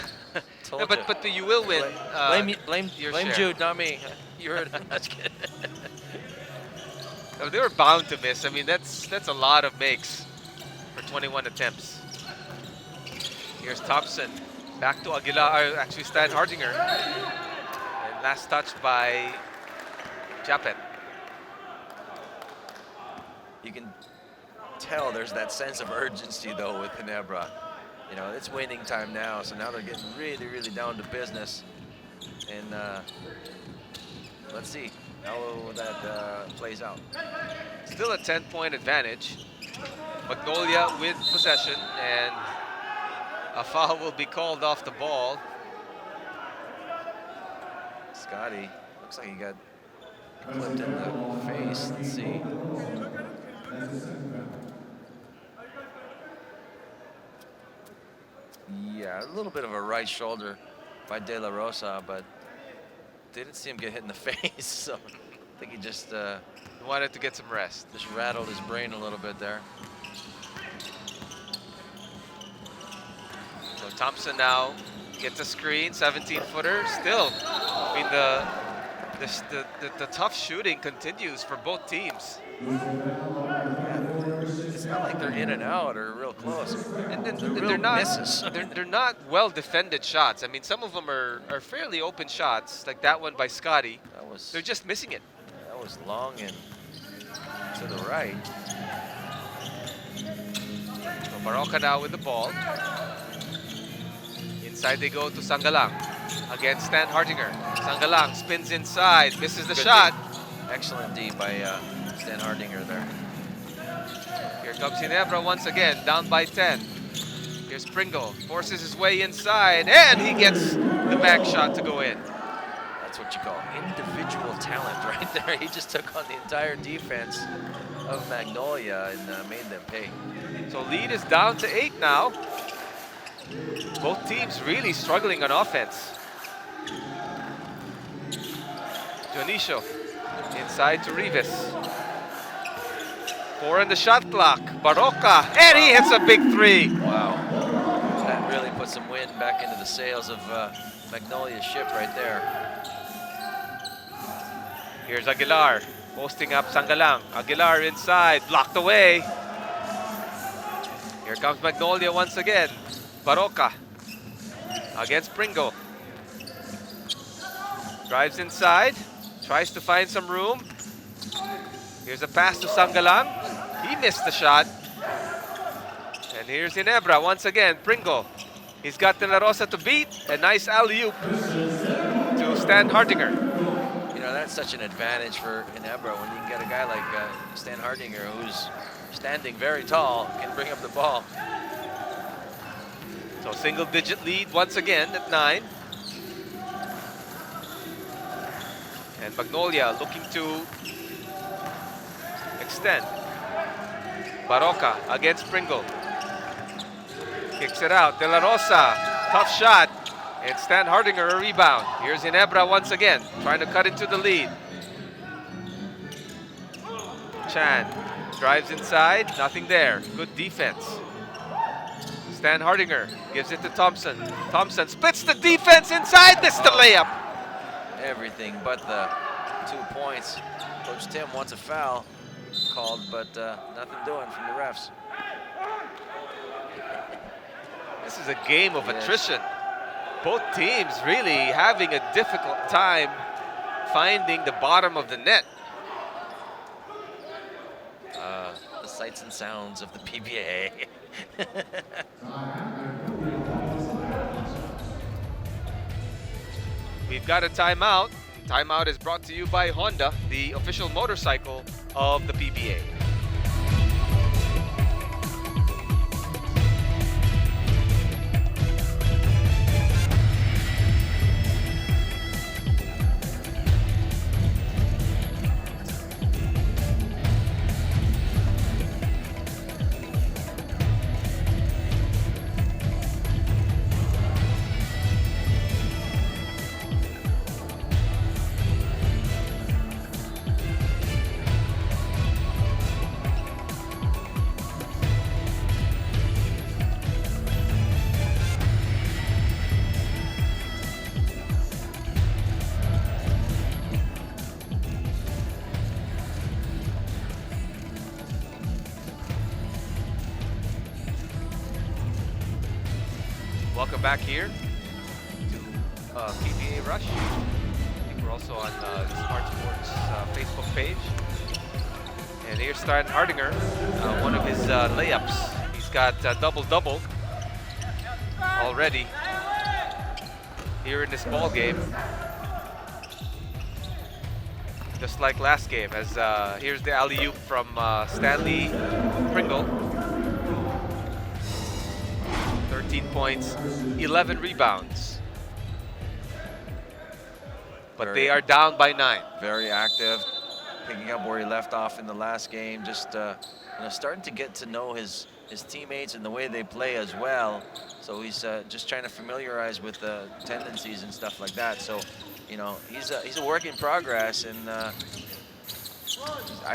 Told No, but you will win. Blame your blame share. Jude, not me. You heard it. That's good. No, they were bound to miss. I mean, that's a lot of makes for 21 attempts. Here's Thompson. Back to Aguilar, actually Stan Hardinger. And last touched by Japet. You can tell there's that sense of urgency, though, with Ginebra. You know, it's winning time now, so now they're getting really, really down to business. And let's see how that plays out. Still a 10-point advantage. Magnolia with possession, and a foul will be called off the ball. Scotty, looks like he got clipped in the face. Let's see. Yeah, a little bit of a right shoulder by De La Rosa, but didn't see him get hit in the face. So I think he just Wanted to get some rest. just rattled his brain a little bit there. So Thompson now gets a screen, 17-footer. Still, I mean the tough shooting continues for both teams. It's not like they're in and out or real close. And then They're they're real not misses. they're not well defended shots. I mean, some of them are fairly open shots, like that one by Scotty. They're just missing it. That was long and to the right. So Baroka now with the ball. Inside they go to Sangalang against Stan Hardinger. Sangalang spins inside, misses the Good shot. D. Excellent D by Stan Hardinger there. Here comes Ginebra once again, down by 10. Here's Pringle, forces his way inside, and he gets the back shot to go in. That's what you call individual talent right there. He just took on the entire defense of Magnolia and made them pay. So lead is down to 8 now. Both teams really struggling on offense. Dionisio inside to Rivas. 4 on the shot clock. Baroka, and he hits a big 3. Wow. That really put some wind back into the sails of Magnolia's ship right there. Here's Aguilar, posting up Sangalang. Aguilar inside, blocked away. Here comes Magnolia once again. Baroka against Pringle. Drives inside, tries to find some room. Here's a pass to Sangalang. He missed the shot. And here's Ginebra once again. Pringle. He's got De La Rosa to beat. A nice alley-oop to Stan Hardinger. You know, that's such an advantage for Ginebra when you can get a guy like Stan Hardinger, who's standing very tall, can bring up the ball. So single-digit lead once again at 9. And Magnolia looking to extend. Baroka against Pringle. Kicks it out. De La Rosa, tough shot. And Stan Hardinger a rebound. Here's Ginebra once again, trying to cut into the lead. Chan drives inside, nothing there. Good defense. Stan Hardinger gives it to Thompson. Thompson splits the defense inside, missed the layup. Everything but the 2 points. Coach Tim wants a foul called, but nothing doing from the refs. This is a game of Yes. attrition. Both teams really having a difficult time finding the bottom of the net. The sights and sounds of the PBA. We've got a timeout. Timeout is brought to you by Honda, the official motorcycle of the PBA. Welcome back here to PBA Rush. I think we're also on the Smart Sports Facebook page. And here's Stan Hardinger, one of his layups. He's got double-double already here in this ball game. Just like last game, as here's the alley-oop from Stanley Pringle. 13 points, 11 rebounds. But they are down by 9. Very active, picking up where he left off in the last game. Just starting to get to know his teammates and the way they play as well. So he's just trying to familiarize with the tendencies and stuff like that. So, he's a work in progress, and I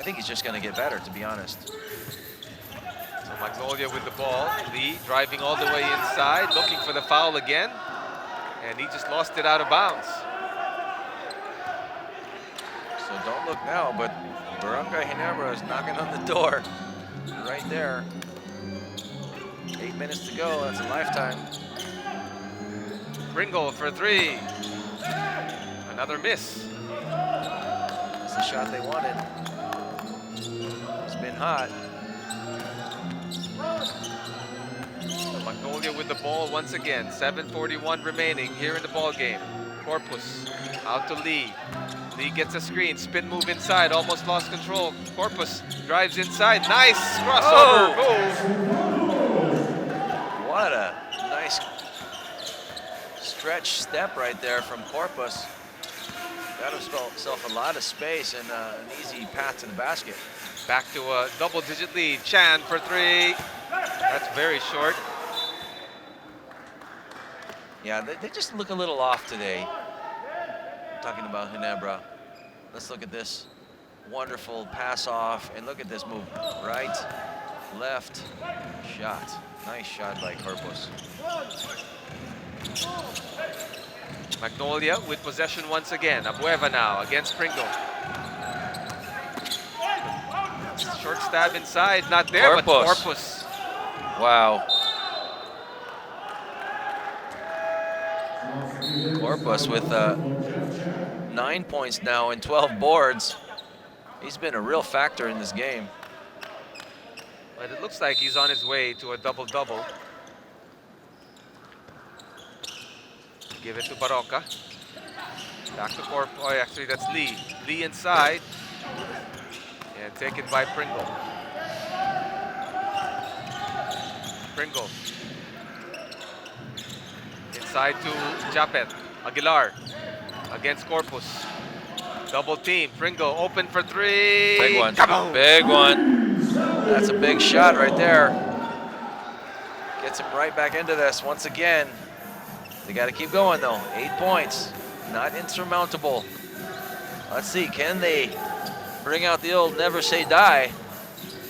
think he's just going to get better, to be honest. So Magnolia with the ball. Lee driving all the way inside, looking for the foul again. And he just lost it out of bounds. So don't look now, but Barangay Ginebra is knocking on the door right there. 8 minutes to go, that's a lifetime. Pringle for 3. Another miss. That's the shot they wanted. It's been hot. So Magnolia with the ball once again. 7:41 remaining here in the ball game. Corpus out to Lee. Lee gets a screen, spin move inside, almost lost control. Corpus drives inside, nice crossover move. What a nice stretch step right there from Corpus. Got himself a lot of space and an easy path to the basket. Back to a double-digit lead. Chan for 3. That's very short. Yeah, they just look a little off today. Talking about Ginebra. Let's look at this wonderful pass off, and look at this move. Right, left, shot. Nice shot by Corpus. Magnolia with possession once again. Abueva now against Pringle. Short stab inside, not there, but Corpus. Wow. Corpus with 9 points now and 12 boards. He's been a real factor in this game. But it looks like he's on his way to a double-double. Give it to Baroka. Back to Corpus. Oh, actually, that's Lee. Lee inside. And taken by Pringle. Pringle. Inside to Japet. Aguilar against Corpus. Double team. Pringle open for 3. Big one. Kaboom! Big one. That's a big shot right there. Gets him right back into this once again. They got to keep going though. 8 points. Not insurmountable. Let's see. Can they bring out the old never say die?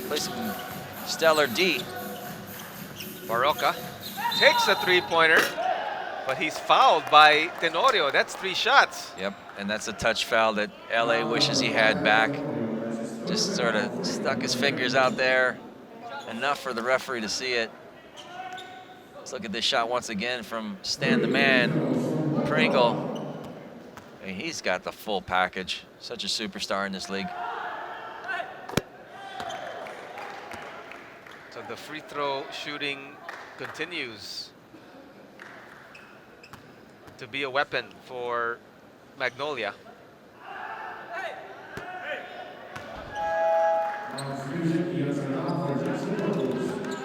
Play some stellar D. Baroka takes a 3-pointer, but he's fouled by Tenorio. That's 3 shots. Yep, and that's a touch foul that LA wishes he had back. Just sort of stuck his fingers out there. Enough for the referee to see it. Let's look at this shot once again from Stan the Man. Pringle. And he's got the full package. Such a superstar in this league. So the free throw shooting continues to be a weapon for Magnolia.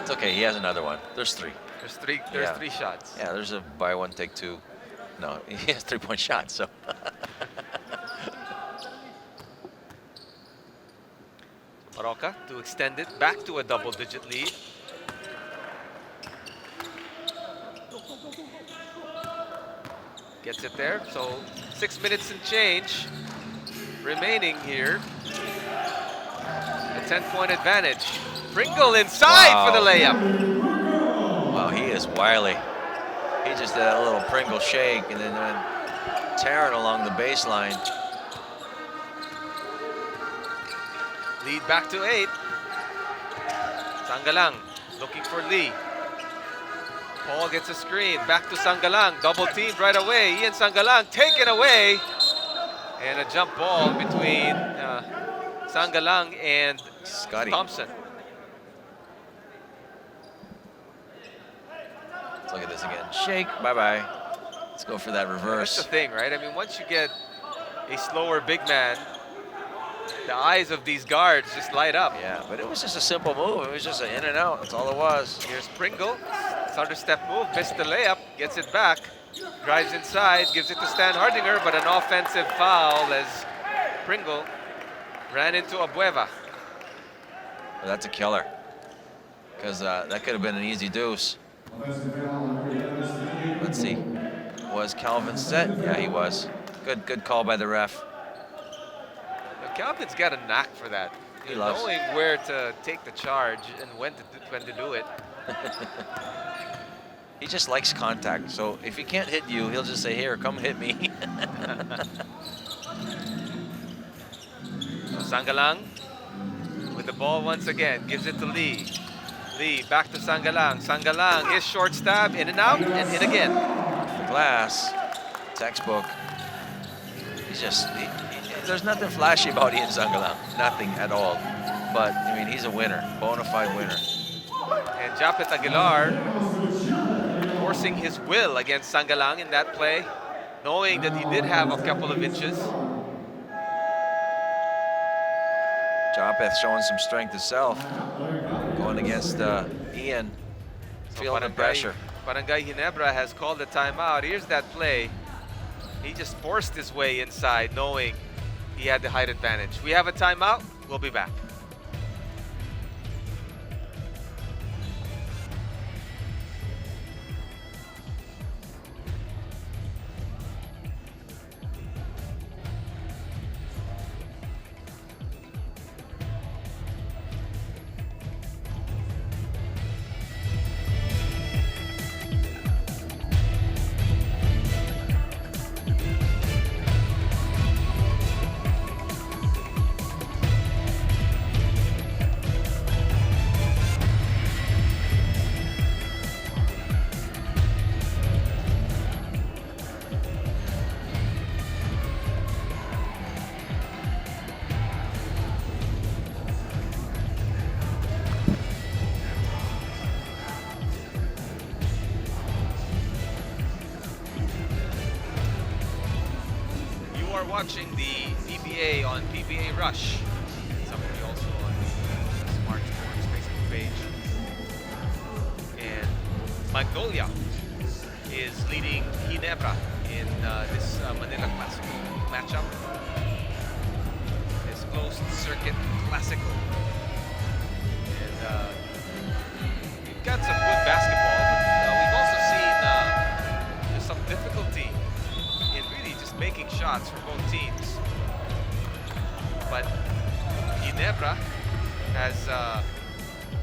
It's okay, he has another one. There's 3. There's 3 shots. Yeah, there's a buy one, take 2. No, he has 3-point shots, so. Baroka to extend it back to a double-digit lead. Gets it there, so 6 minutes and change remaining here. A 10-point advantage. Pringle inside for the layup. Wow, he is wily. He just did a little Pringle shake and then went tearing along the baseline. Lead back to 8. Sangalang looking for Lee. Paul gets a screen, back to Sangalang, double teamed right away. Ian Sangalang taken away. And a jump ball between Sangalang and Scotty Thompson. Let's look at this again. Shake, bye-bye. Let's go for that reverse. That's the thing, right? I mean, once you get a slower big man, the eyes of these guards just light up. Yeah, but it was just a simple move. It was just an in and out. That's all it was. Here's Pringle, Stutter step move, missed the layup, gets it back, drives inside, gives it to Stan Hardinger, but an offensive foul as Pringle ran into Abueva. Well, that's a killer, because that could have been an easy deuce. Let's see. Was Calvin set? Yeah, he was. Good call by the ref. Now, Calvin's got a knack for that. He loves knowing where to take the charge and when to do it. He just likes contact. So if he can't hit you, he'll just say, "Here, come hit me." So Sangalang with the ball once again, gives it to Lee. Lee back to Sangalang. Sangalang, his short stab, in and out, and in again. The glass, textbook. He's just, there's nothing flashy about Ian Sangalang. Nothing at all. But, I mean, he's a winner, bona fide winner. And Japet Aguilar forcing his will against Sangalang in that play, knowing that he did have a couple of inches. Japeth showing some strength himself, going against Ian, feeling the pressure. Barangay Ginebra has called the timeout. Here's that play. He just forced his way inside, knowing he had the height advantage. We have a timeout. We'll be back. Watching the PBA on PBA Rush. Somebody also on the Smart Sports Facebook page. And Magnolia is leading Ginebra in this Manila Classical matchup. This closed circuit Classical. And we've got some good basketball, but we've also seen there's some difficulty making shots for both teams. But Ginebra has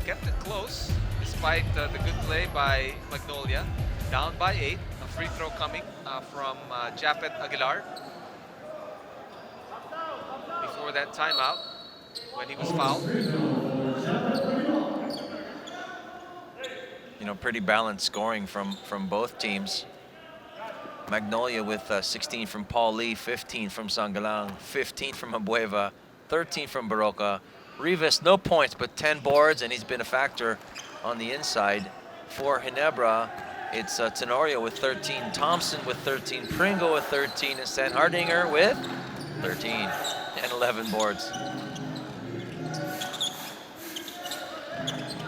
kept it close despite the good play by Magnolia. Down by 8. A free throw coming from Japet Aguilar. Before that timeout when he was fouled. You know, pretty balanced scoring from both teams. Magnolia with 16 from Paul Lee, 15 from Sangalang, 15 from Abueva, 13 from Baroka. Rivas, no points, but 10 boards, and he's been a factor on the inside. For Ginebra, it's Tenorio with 13, Thompson with 13, Pringle with 13, and Stan Hardinger with 13 and 11 boards.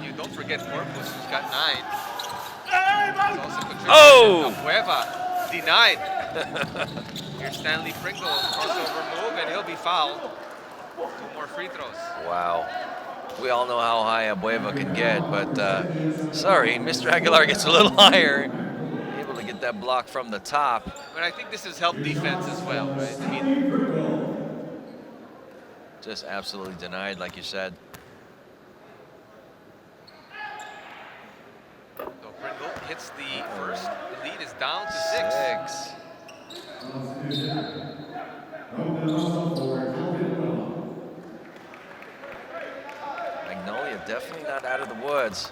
You don't forget Corpus, who's got 9. Oh! Abueva. Denied. Here's Stanley Pringle, crossover move, and he'll be fouled. 2 more free throws. Wow. We all know how high Abueva can get, but sorry, Mr. Aguilar gets a little higher. Able to get that block from the top. But I think this has helped defense as well, right? I mean, just absolutely denied, like you said. Pringle hits the first. The lead is down to 6. Magnolia definitely not out of the woods.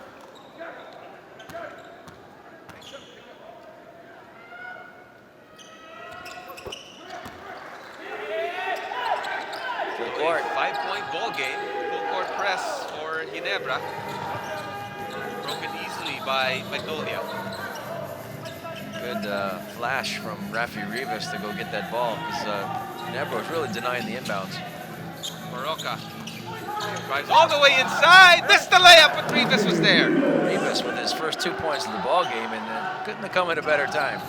Full court. 5-point ball game. Full court press for Ginebra. Broken easily by Magnolia. Good flash from Rafi Rivas to go get that ball, because Ginebra was really denying the inbounds. Baroka Drives all the way inside. Missed the layup, but Rivas was there. Rivas with his first 2 points of the ball game, and couldn't have come at a better time.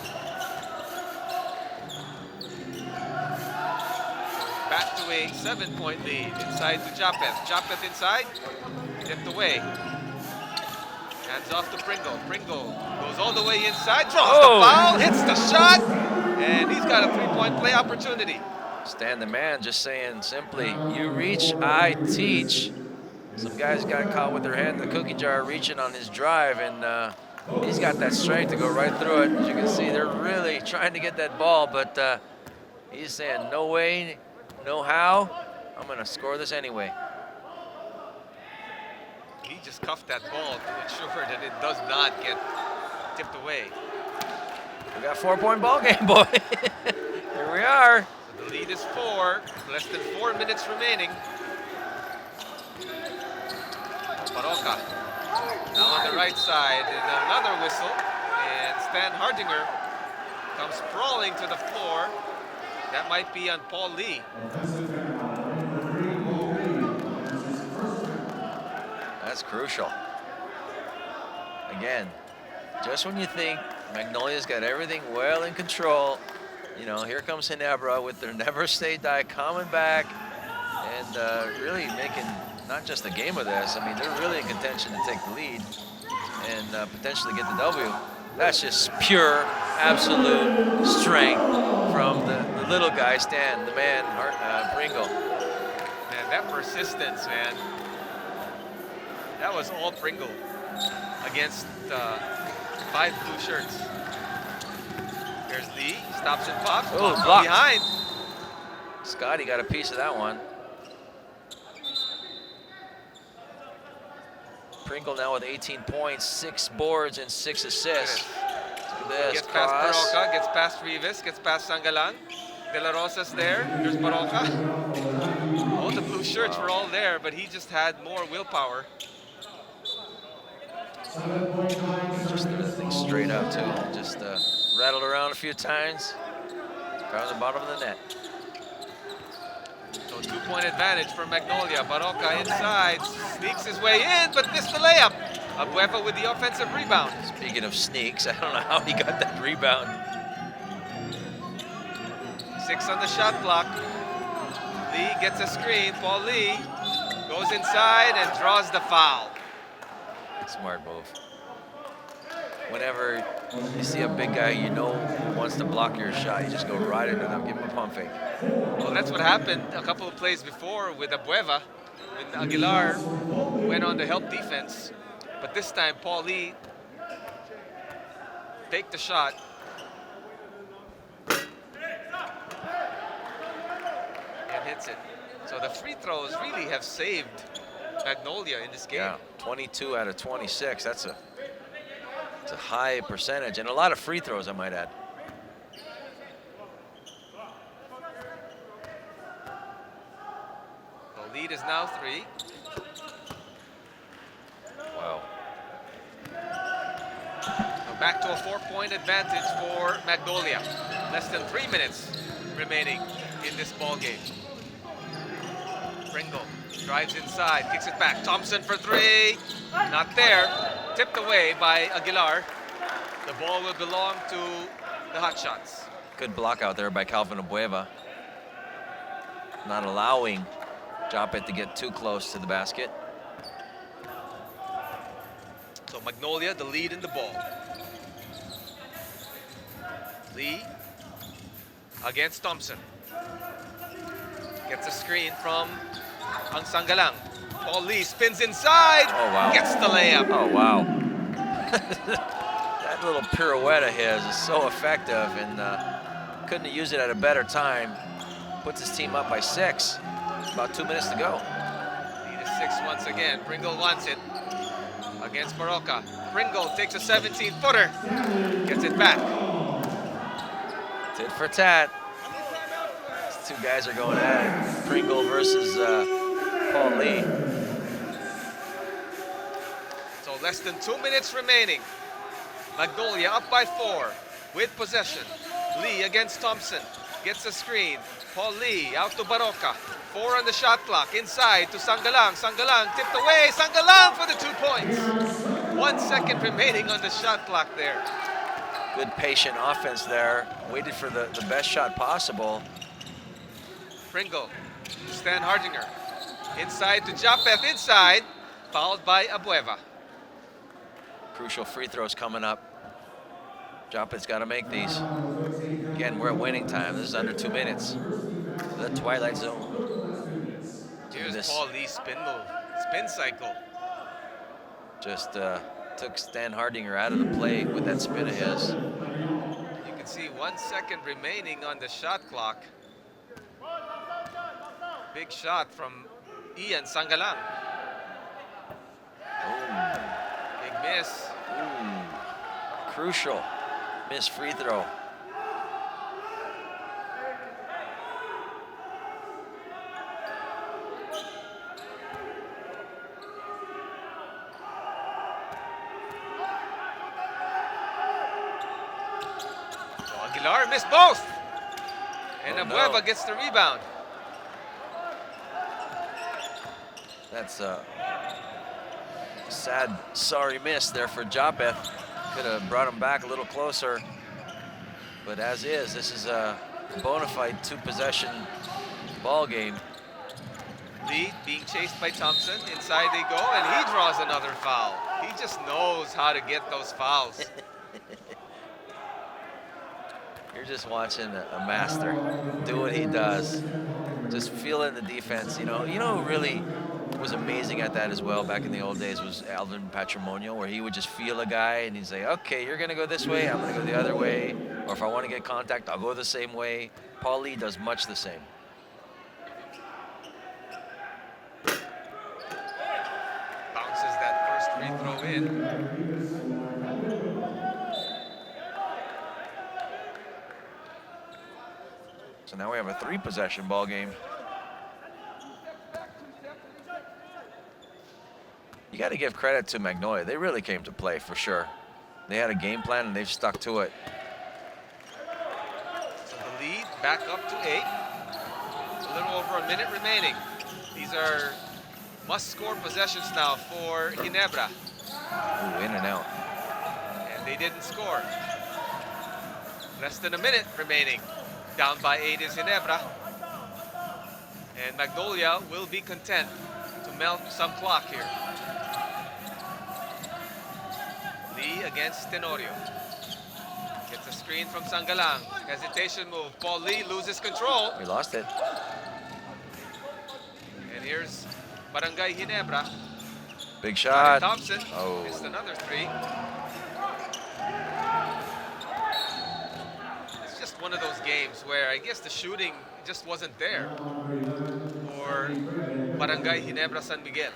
Back to a 7-point lead. Inside to Japeth. Japeth inside. Tipped away. Hands off to Pringle. Pringle goes all the way inside. Draws the foul. Hits the shot. And he's got a 3-point play opportunity. Stan the man just saying simply, you reach, I teach. Some guys got caught with their hand in the cookie jar reaching on his drive, and he's got that strength to go right through it. As you can see, they're really trying to get that ball, but he's saying, no way, no how, I'm going to score this anyway. He just cuffed that ball to ensure that it does not get tipped away. We got 4-point ball game, boy. Here we are. The lead is 4, less than 4 minutes remaining. Baroka now on the right side, and another whistle, and Stan Hardinger comes sprawling to the floor. That might be on Paul Lee. That's crucial. Again, just when you think Magnolia's got everything well in control, you know, here comes Ginebra with their never say die coming back and really making not just a game of this. I mean, they're really in contention to take the lead and potentially get the W. That's just pure, absolute strength from the little guy, Stan, the man, Pringle. Man, that persistence, man. That was all Pringle against 5 blue shirts. There's Lee, stops and pops, oh, from blocked. behind. Scotty got a piece of that one. Pringle now with 18 points, 6 boards, and 6 assists. Look at this. Gets past Baroka, gets past Rivas, gets past Sangalang. De La Rosa's there. There's Baroka. All the blue shirts were all there, but he just had more willpower. Just threw that thing straight up, too. Just rattled around a few times. Found the bottom of the net. So 2-point advantage for Magnolia. Baroka inside, sneaks his way in, but missed the layup. Abueva with the offensive rebound. Speaking of sneaks, I don't know how he got that rebound. 6 on the shot clock. Lee gets a screen. Paul Lee goes inside and draws the foul. Smart move. Whenever you see a big guy you know wants to block your shot, you just go right into them, give him a pump fake. Well, that's what happened a couple of plays before with Abueva. When Aguilar went on to help defense. But this time, Paul Lee faked the shot. And hits it. So the free throws really have saved Magnolia in this game. Yeah, 22 out of 26. It's a high percentage, and a lot of free throws, I might add. The lead is now 3. Wow. So back to a 4-point advantage for Magnolia. Less than 3 minutes remaining in this ball game. Pringle drives inside, kicks it back. Thompson for 3. Not there. Tipped away by Aguilar. The ball will belong to the Hotshots. Good block out there by Calvin Abueva. Not allowing Japeth to get too close to the basket. So Magnolia, the lead in the ball. Lee against Thompson. Gets a screen from Ang Sangalang. Paul Lee spins inside. Oh, wow. Gets the layup. Oh, wow. That little pirouette of his is so effective, and couldn't have used it at a better time. Puts his team up by 6. About 2 minutes to go. Lead is 6 once again. Pringle wants it against Baroka. Pringle takes a 17-footer. Gets it back. Tit for tat. These 2 guys are going at it. Pringle versus Paul Lee. So less than 2 minutes remaining. Magnolia up by 4 with possession. Lee against Thompson. Gets a screen. Paul Lee out to Baroka. 4 on the shot clock. Inside to Sangalang. Sangalang tipped away. Sangalang for the 2 points. 1 second remaining on the shot clock there. Good patient offense there. Waited for the best shot possible. Pringle to Stan Hardinger. Inside to Japeth. Inside. Fouled by Abueva. Crucial free throws coming up. Japeth's got to make these. Again, we're at winning time. This is under 2 minutes. The twilight zone. Here's Paul Lee's spin move. Spin cycle. Just took Stan Hardinger out of the play with that spin of his. You can see 1 second remaining on the shot clock. Big shot from Ian Sangalang. Ooh. Big miss. Ooh. Crucial. Missed free throw. Aguilar missed both. And Oh, Abueva no. gets the rebound. That's a sad, sorry miss there for Japeth. Could have brought him back a little closer. But as is, this is a bona fide 2-possession ball game. Lee being chased by Thompson. Inside they go, and he draws another foul. He just knows how to get those fouls. You're just watching a master do what he does. Just feeling the defense. You know who really was amazing at that as well back in the old days was Alvin Patrimonio, where he would just feel a guy and he'd say, okay, you're gonna go this way, I'm gonna go the other way. Or if I want to get contact, I'll go the same way. Paul Lee does much the same. Bounces that first free throw in. So now we have a 3-possession ball game. You got to give credit to Magnolia. They really came to play for sure. They had a game plan and they've stuck to it. So the lead back up to 8. A little over a minute remaining. These are must-score possessions now for Ginebra. Ooh, in and out. And they didn't score. Less than a minute remaining. Down by 8 is Ginebra. And Magnolia will be content to melt some clock here. Lee against Tenorio. Gets a screen from Sangalang. Hesitation move. Paul Lee loses control. We lost it. And here's Barangay Ginebra. Big Johnny shot. Thompson Oh. missed another 3. It's just one of those games where I guess the shooting just wasn't there for Barangay Ginebra San Miguel.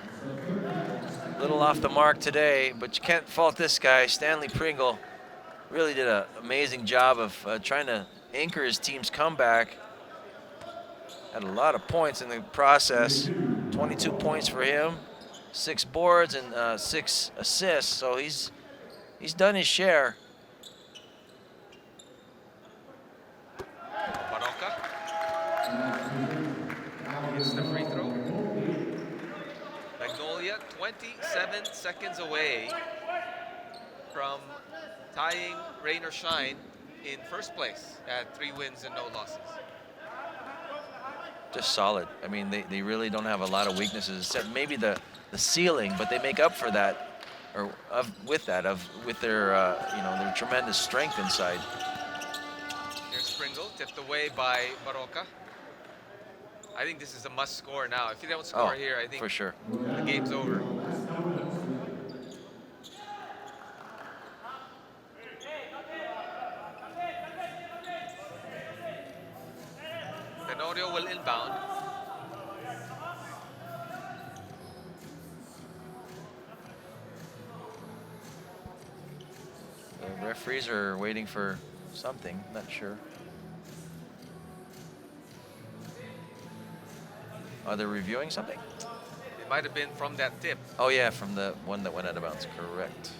Little off the mark today, but you can't fault this guy. Stanley Pringle really did an amazing job of trying to anchor his team's comeback. Had a lot of points in the process. 22 points for him, 6 boards and 6 assists. So he's done his share. Baroka gets the free throw. Magnolia 27 seconds away from tying rain or shine in first place at 3 wins and no losses. Just solid. I mean, they really don't have a lot of weaknesses, except maybe the ceiling, but they make up for that, or with their their tremendous strength inside. Here's Springle, tipped away by Baroka. I think this is a must score now. If you don't score here, I think for sure. the game's over. Tenorio will inbound. The referees are waiting for something, not sure. Are they reviewing something? It might have been from that tip. Oh yeah, from the one that went out of bounds, correct.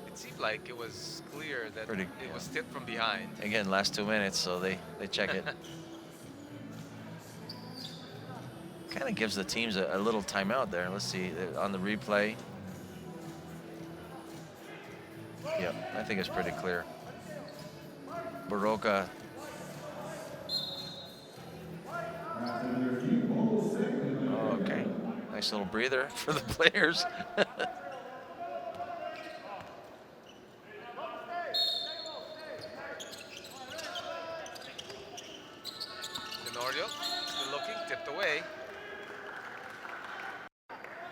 It seemed like it was clear that Pretty, it yeah. was tipped from behind. Again, last 2 minutes, so they check it. Kind of gives the teams a little timeout there. Let's see on the replay. Yeah, I think it's pretty clear. Baroka. Oh, okay, nice little breather for the players. Tenorio still looking, tipped away.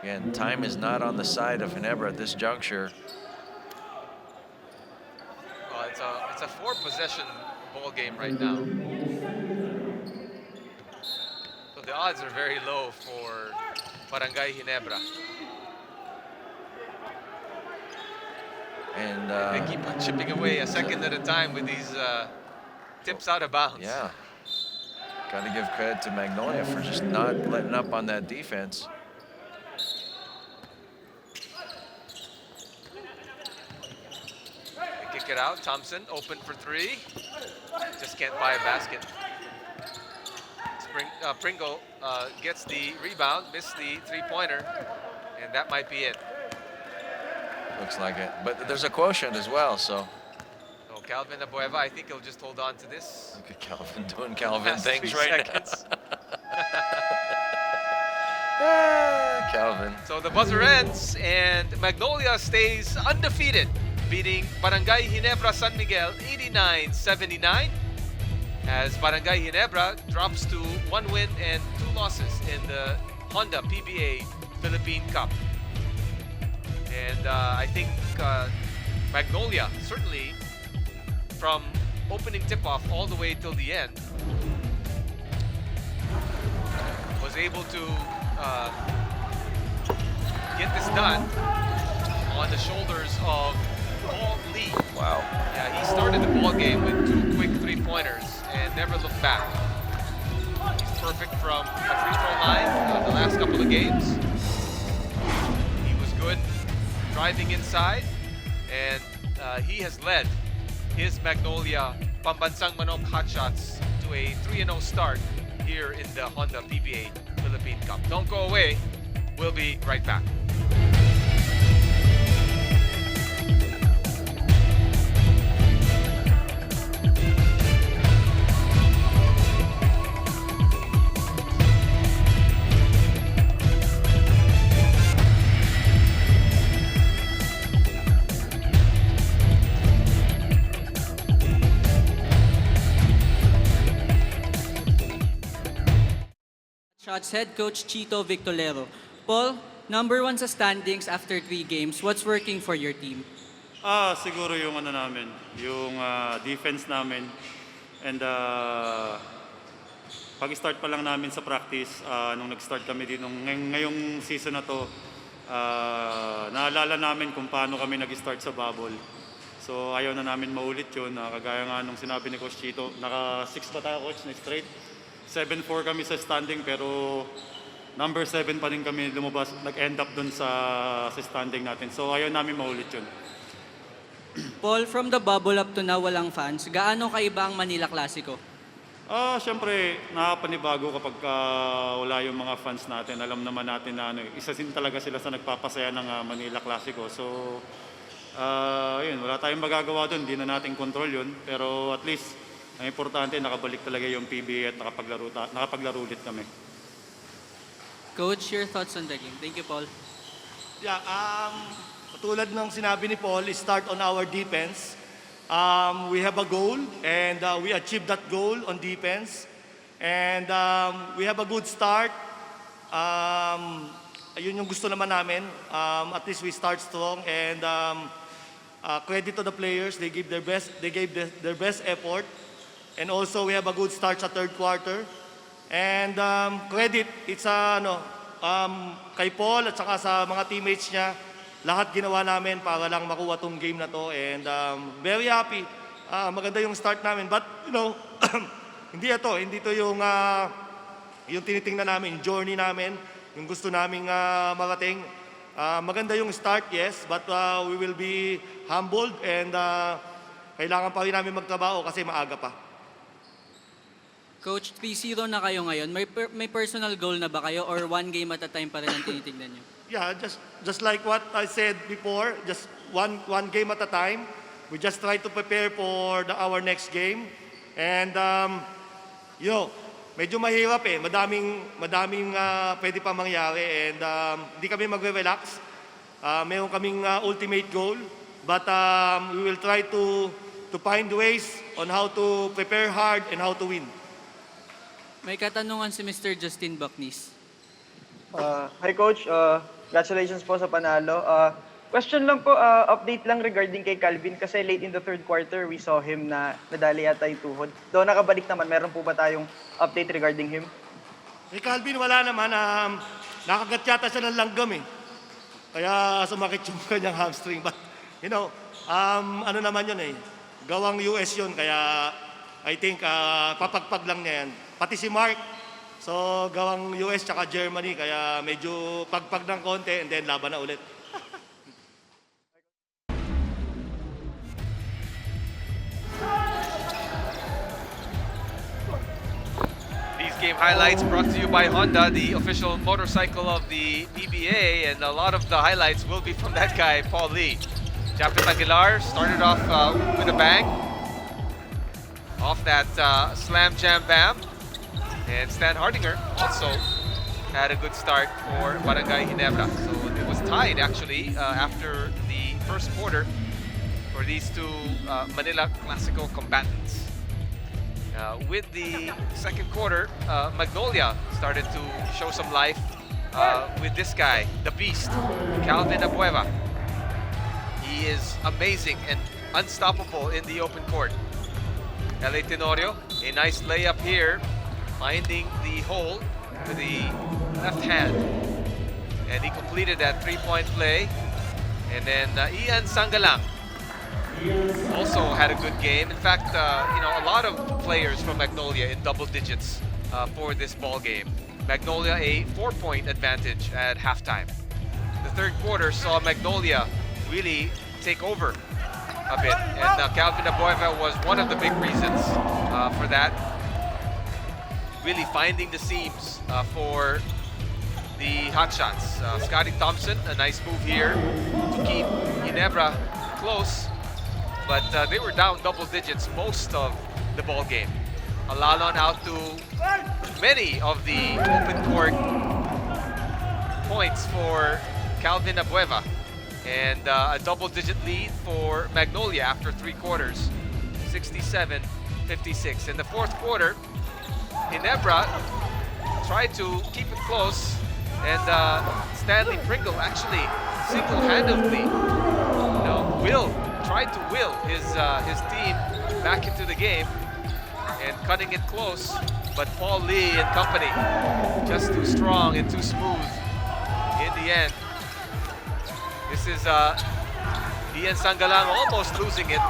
Again, time is not on the side of Ginebra at this juncture. It's a 4-possession ball game right now. So the odds are very low for Barangay Ginebra. And They keep on chipping away a second at a time with these tips out of bounds. yeah, got to give credit to Magnolia for just not letting up on that defense. They kick it out. Thompson open for 3. Just can't buy a basket. Pringle gets the rebound, missed the 3-pointer, and that might be it. Looks like it. But there's a quotient as well, so. So Calvin Abueva, I think he'll just hold on to this. Look at Calvin doing Calvin Last things 3 right seconds. now. Calvin. So the buzzer ends, and Magnolia stays undefeated, beating Barangay Ginebra San Miguel 89-79. As Barangay Ginebra drops to 1 win and 2 losses in the Honda PBA Philippine Cup. And I think Magnolia, certainly from opening tip-off all the way till the end, was able to get this done on the shoulders of Paul Lee. Wow. Yeah, he started the ball game with 2 quick 3-pointers and never looked back. He's perfect from a free throw line the last couple of games. He was good driving inside, and he has led his Magnolia Pambansang Manok Hotshots to a 3-0 start here in the Honda PBA Philippine Cup. Don't go away. We'll be right back. Shots head coach Chito Victorero. Paul, number 1 sa standings after 3 games. What's working for your team? Siguro yung ano namin, yung defense namin. And pag-start pa lang namin sa practice, nung nag-start kami din ngayong season na to, naalala namin kung paano kami nag-start sa bubble. So ayaw na namin maulit yun. Kagaya nga nung sinabi ni Coach Chito, naka-6 pa tayo, Coach, na straight. 7-4 kami sa standing, pero number 7 pa rin kami lumabas, nag-end up dun sa standing natin. So ayaw namin maulit yun. Paul, from the bubble up to now, walang fans. Gaano kaiba ang Manila Clasico? Siyempre, nakapanibago kapag wala yung mga fans natin. Alam naman natin na isa din talaga sila sa nagpapasaya ng Manila Clasico. So, yun, wala tayong magagawa dun. Hindi na natin control yun. Pero at least, ang importante, nakabalik talaga yung PBA at nakapaglaro ulit kami. Coach, your thoughts on the game. Thank you, Paul. Yeah, katulad ng sinabi ni Paul, start on our defense. We have a goal, and we achieved that goal on defense. And we have a good start. Yun yung gusto naman namin. At least we start strong, and credit to the players. They gave their best. They gave their best effort. And also, we have a good start sa 3rd quarter. And credit, it's kay Paul at saka sa mga teammates niya. Lahat ginawa namin para lang makuha tong game na to. And very happy. Maganda yung start namin. But, hindi to yung tinitingnan namin, yung journey namin, yung gusto naming marating. Maganda yung start, yes. But we will be humbled, and kailangan pa rin namin magtrabaho kasi maaga pa. Coach, 3-0 na kayo ngayon. May personal goal na ba kayo or one game at a time pa rin ang tinitignan nyo? Yeah, just like what I said before, just one game at a time. We just try to prepare for our next game. And, medyo mahirap eh. Madaming pwede pa mangyari. And hindi kami magre-relax. Meron kaming ultimate goal. But we will try to find ways on how to prepare hard and how to win. May katanungan si Mr. Justin Bacnis. Hi Coach, congratulations po sa panalo. Question lang po, update lang regarding kay Calvin kasi late in the third quarter we saw him na nadali yata yung tuhod. Though nakabalik naman, meron po ba tayong update regarding him? Kay Calvin wala naman, nakagat yata siya ng langgam eh. Kaya sumakit yung kanyang hamstring. But ano naman yun eh, gawang US yun kaya I think papagpag lang niya yan. Pati si Mark, so gawang US tsaka Germany kaya medyo pagpag ng konti and then laban na ulit. Game highlights brought to you by Honda, the official motorcycle of the PBA, and a lot of the highlights will be from that guy, Paul Lee. Japet Aguilar started off with a bang off that slam jam bam, and Stan Hardinger also had a good start for Barangay Ginebra. So it was tied actually after the first quarter for these two Manila Classico combatants. With the second quarter, Magnolia started to show some life with this guy, the beast, Calvin Abueva. He is amazing and unstoppable in the open court. L.A. Tenorio, a nice layup here, finding the hole with the left hand. And he completed that three-point play. And then Ian Sangalang also had a good game. In fact, a lot of players from Magnolia in double digits for this ball game. Magnolia a 4-point advantage at halftime. The third quarter saw Magnolia really take over a bit, and Calvin Abueva was one of the big reasons for that. Really finding the seams for the Hotshots. Scotty Thompson, a nice move here to keep Ginebra close. But they were down double digits most of the ball game. Alalon out to many of the open court points for Calvin Abueva. And a double-digit lead for Magnolia after three quarters, 67-56. In the fourth quarter, Ginebra tried to keep it close, and Stanley Pringle actually single-handedly tried to will his team back into the game and cutting it close, but Paul Lee and company just too strong and too smooth in the end. This is Ian Sangalang almost losing it,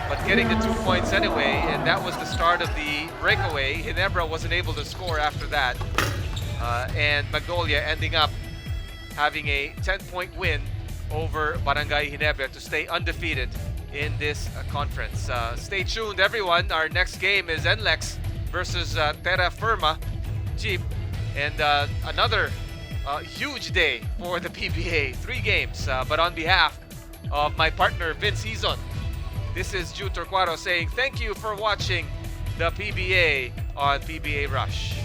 but getting the 2 points anyway, and that was the start of the breakaway. Ginebra wasn't able to score after that, and Magnolia ending up having a 10-point win over Barangay Ginebra to stay undefeated in this conference. Stay tuned, everyone. Our next game is NLEX versus Terra Firma Jeep, and another huge day for the PBA. 3 games, but on behalf of my partner Vince Hizon, this is Jude Torcuaro saying thank you for watching the PBA on PBA Rush.